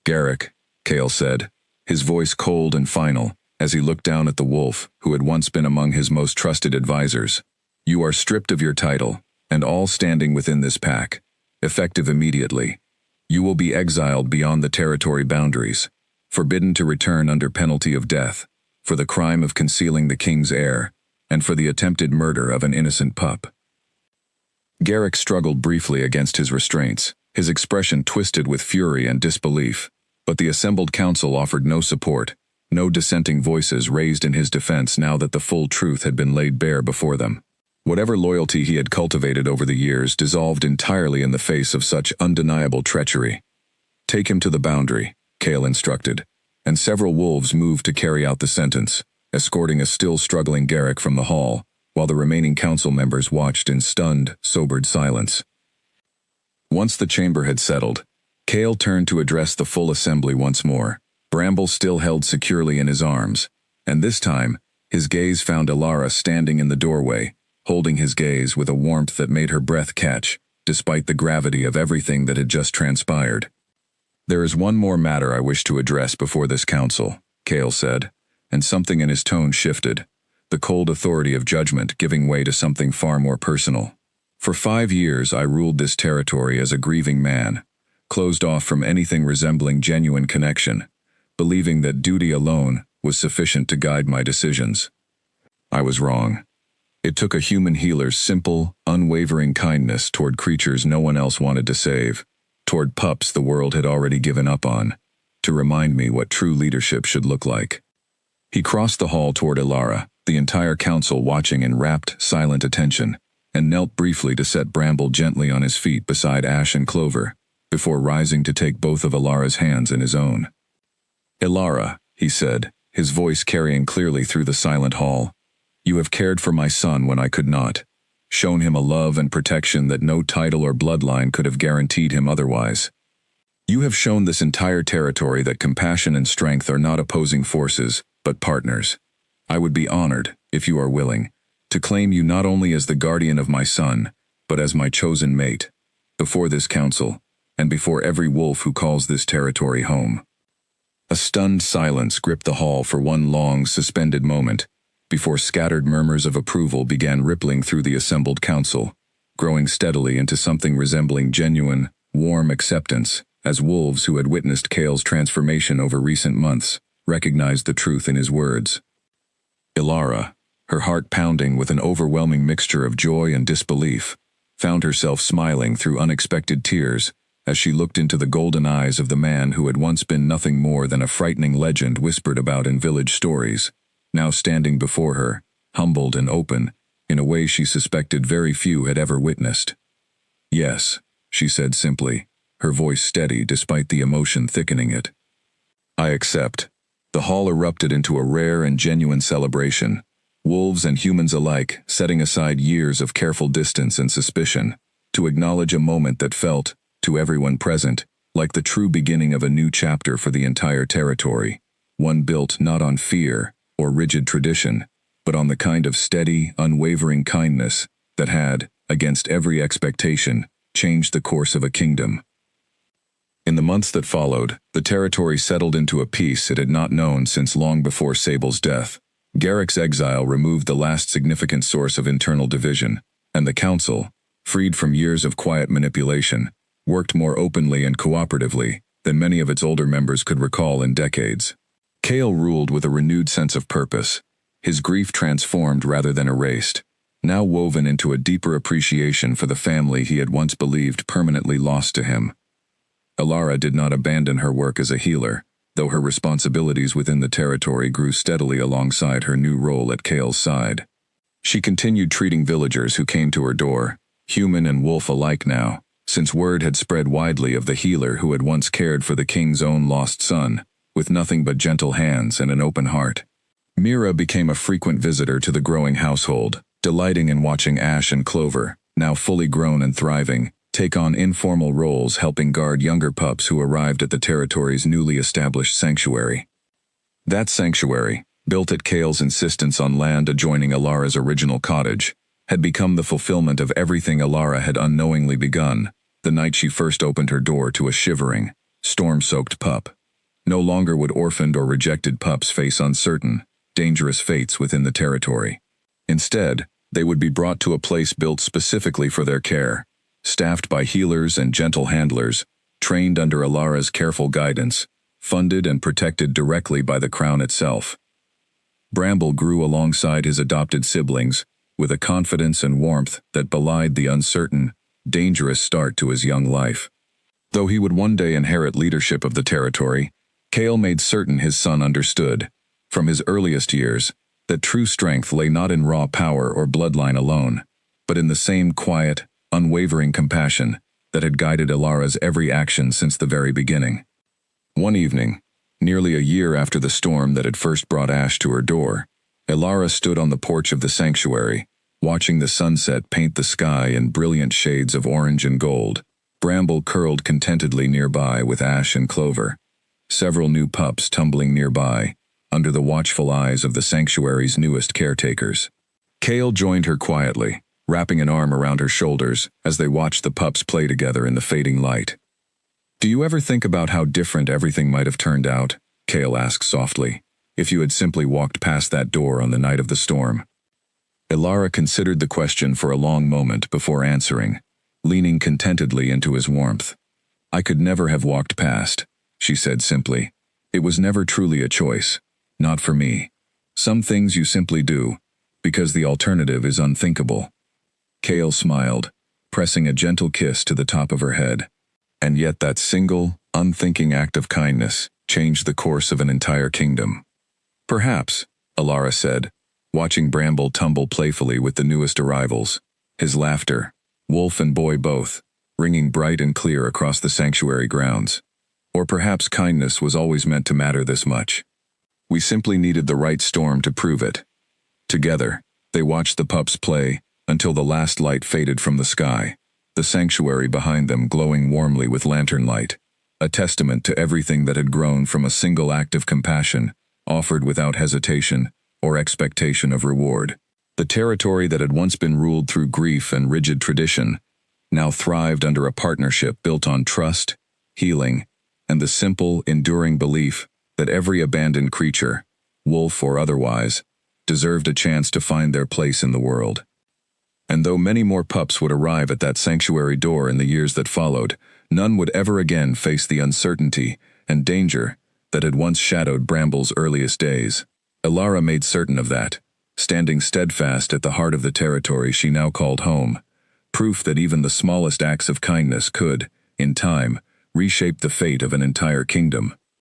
Garrick, Cale said, his voice cold and final, as he looked down at the wolf who had once been among his most trusted advisors. You are stripped of your title, and all standing within this pack, effective immediately. You will be exiled beyond the territory boundaries, forbidden to return under penalty of death, for the crime of concealing the king's heir, and for the attempted murder of an innocent pup. Garrick struggled briefly against his restraints, his expression twisted with fury and disbelief, but the assembled council offered no support, no dissenting voices raised in his defense now that the full truth had been laid bare before them. Whatever loyalty he had cultivated over the years dissolved entirely in the face of such undeniable treachery. Take him to the boundary, Cale instructed, and several wolves moved to carry out the sentence, escorting a still struggling Garrick from the hall, while the remaining council members watched in stunned, sobered silence. Once the chamber had settled, Cale turned to address the full assembly once more, Bramble still held securely in his arms, and this time, his gaze found Alara standing in the doorway, holding his gaze with a warmth that made her breath catch, despite the gravity of everything that had just transpired. There is one more matter I wish to address before this council, Cale said, and something in his tone shifted, the cold authority of judgment giving way to something far more personal. For 5 years I ruled this territory as a grieving man, closed off from anything resembling genuine connection, believing that duty alone was sufficient to guide my decisions. I was wrong. It took a human healer's simple, unwavering kindness toward creatures no one else wanted to save, toward pups the world had already given up on, to remind me what true leadership should look like. He crossed the hall toward Alara, the entire council watching in rapt, silent attention, and knelt briefly to set Bramble gently on his feet beside Ash and Clover, before rising to take both of Alara's hands in his own. Alara, he said, his voice carrying clearly through the silent hall, you have cared for my son when I could not, shown him a love and protection that no title or bloodline could have guaranteed him otherwise. You have shown this entire territory that compassion and strength are not opposing forces, but partners. I would be honored, if you are willing, to claim you not only as the guardian of my son, but as my chosen mate, before this council, and before every wolf who calls this territory home. A stunned silence gripped the hall for one long, suspended moment, before scattered murmurs of approval began rippling through the assembled council, growing steadily into something resembling genuine, warm acceptance, as wolves who had witnessed Cale's transformation over recent months recognized the truth in his words. Alara, her heart pounding with an overwhelming mixture of joy and disbelief, found herself smiling through unexpected tears as she looked into the golden eyes of the man who had once been nothing more than a frightening legend whispered about in village stories, now standing before her, humbled and open, in a way she suspected very few had ever witnessed. Yes, she said simply, her voice steady despite the emotion thickening it. I accept. The hall erupted into a rare and genuine celebration, wolves and humans alike setting aside years of careful distance and suspicion, to acknowledge a moment that felt, to everyone present, like the true beginning of a new chapter for the entire territory, one built not on fear or rigid tradition, but on the kind of steady, unwavering kindness that had, against every expectation, changed the course of a kingdom. In the months that followed, the territory settled into a peace it had not known since long before Sable's death. Garrick's exile removed the last significant source of internal division, and the council, freed from years of quiet manipulation, worked more openly and cooperatively than many of its older members could recall in decades. Cale ruled with a renewed sense of purpose, his grief transformed rather than erased, now woven into a deeper appreciation for the family he had once believed permanently lost to him. Alara did not abandon her work as a healer, though her responsibilities within the territory grew steadily alongside her new role at Cale's side. She continued treating villagers who came to her door, human and wolf alike now, since word had spread widely of the healer who had once cared for the king's own lost son, with nothing but gentle hands and an open heart. Mira became a frequent visitor to the growing household, delighting in watching Ash and Clover, now fully grown and thriving, take on informal roles helping guard younger pups who arrived at the territory's newly established sanctuary. That sanctuary, built at Cale's insistence on land adjoining Alara's original cottage, had become the fulfillment of everything Alara had unknowingly begun, the night she first opened her door to a shivering, storm-soaked pup. No longer would orphaned or rejected pups face uncertain, dangerous fates within the territory. Instead, they would be brought to a place built specifically for their care, staffed by healers and gentle handlers, trained under Alara's careful guidance, funded and protected directly by the crown itself. Bramble grew alongside his adopted siblings, with a confidence and warmth that belied the uncertain, dangerous start to his young life. Though he would one day inherit leadership of the territory, Cale made certain his son understood, from his earliest years, that true strength lay not in raw power or bloodline alone, but in the same quiet, unwavering compassion that had guided Alara's every action since the very beginning. One evening, nearly a year after the storm that had first brought Ash to her door, Alara stood on the porch of the sanctuary, watching the sunset paint the sky in brilliant shades of orange and gold. Bramble curled contentedly nearby with Ash and Clover, several new pups tumbling nearby, under the watchful eyes of the sanctuary's newest caretakers. Cale joined her quietly, wrapping an arm around her shoulders as they watched the pups play together in the fading light. "Do you ever think about how different everything might have turned out?" Cale asked softly, "if you had simply walked past that door on the night of the storm?" Alara considered the question for a long moment before answering, leaning contentedly into his warmth. "I could never have walked past," she said simply. "It was never truly a choice. Not for me. Some things you simply do, because the alternative is unthinkable." Cale smiled, pressing a gentle kiss to the top of her head. And yet that single, unthinking act of kindness changed the course of an entire kingdom. "Perhaps," Alara said, watching Bramble tumble playfully with the newest arrivals, his laughter, wolf and boy both, ringing bright and clear across the sanctuary grounds. "Or perhaps kindness was always meant to matter this much. We simply needed the right storm to prove it." Together, they watched the pups play until the last light faded from the sky, the sanctuary behind them glowing warmly with lantern light, a testament to everything that had grown from a single act of compassion, offered without hesitation or expectation of reward. The territory that had once been ruled through grief and rigid tradition now thrived under a partnership built on trust, healing, and the simple, enduring belief that every abandoned creature, wolf or otherwise, deserved a chance to find their place in the world. And though many more pups would arrive at that sanctuary door in the years that followed, none would ever again face the uncertainty and danger that had once shadowed Bramble's earliest days. Alara made certain of that, standing steadfast at the heart of the territory she now called home, proof that even the smallest acts of kindness could, in time, reshape the fate of an entire kingdom.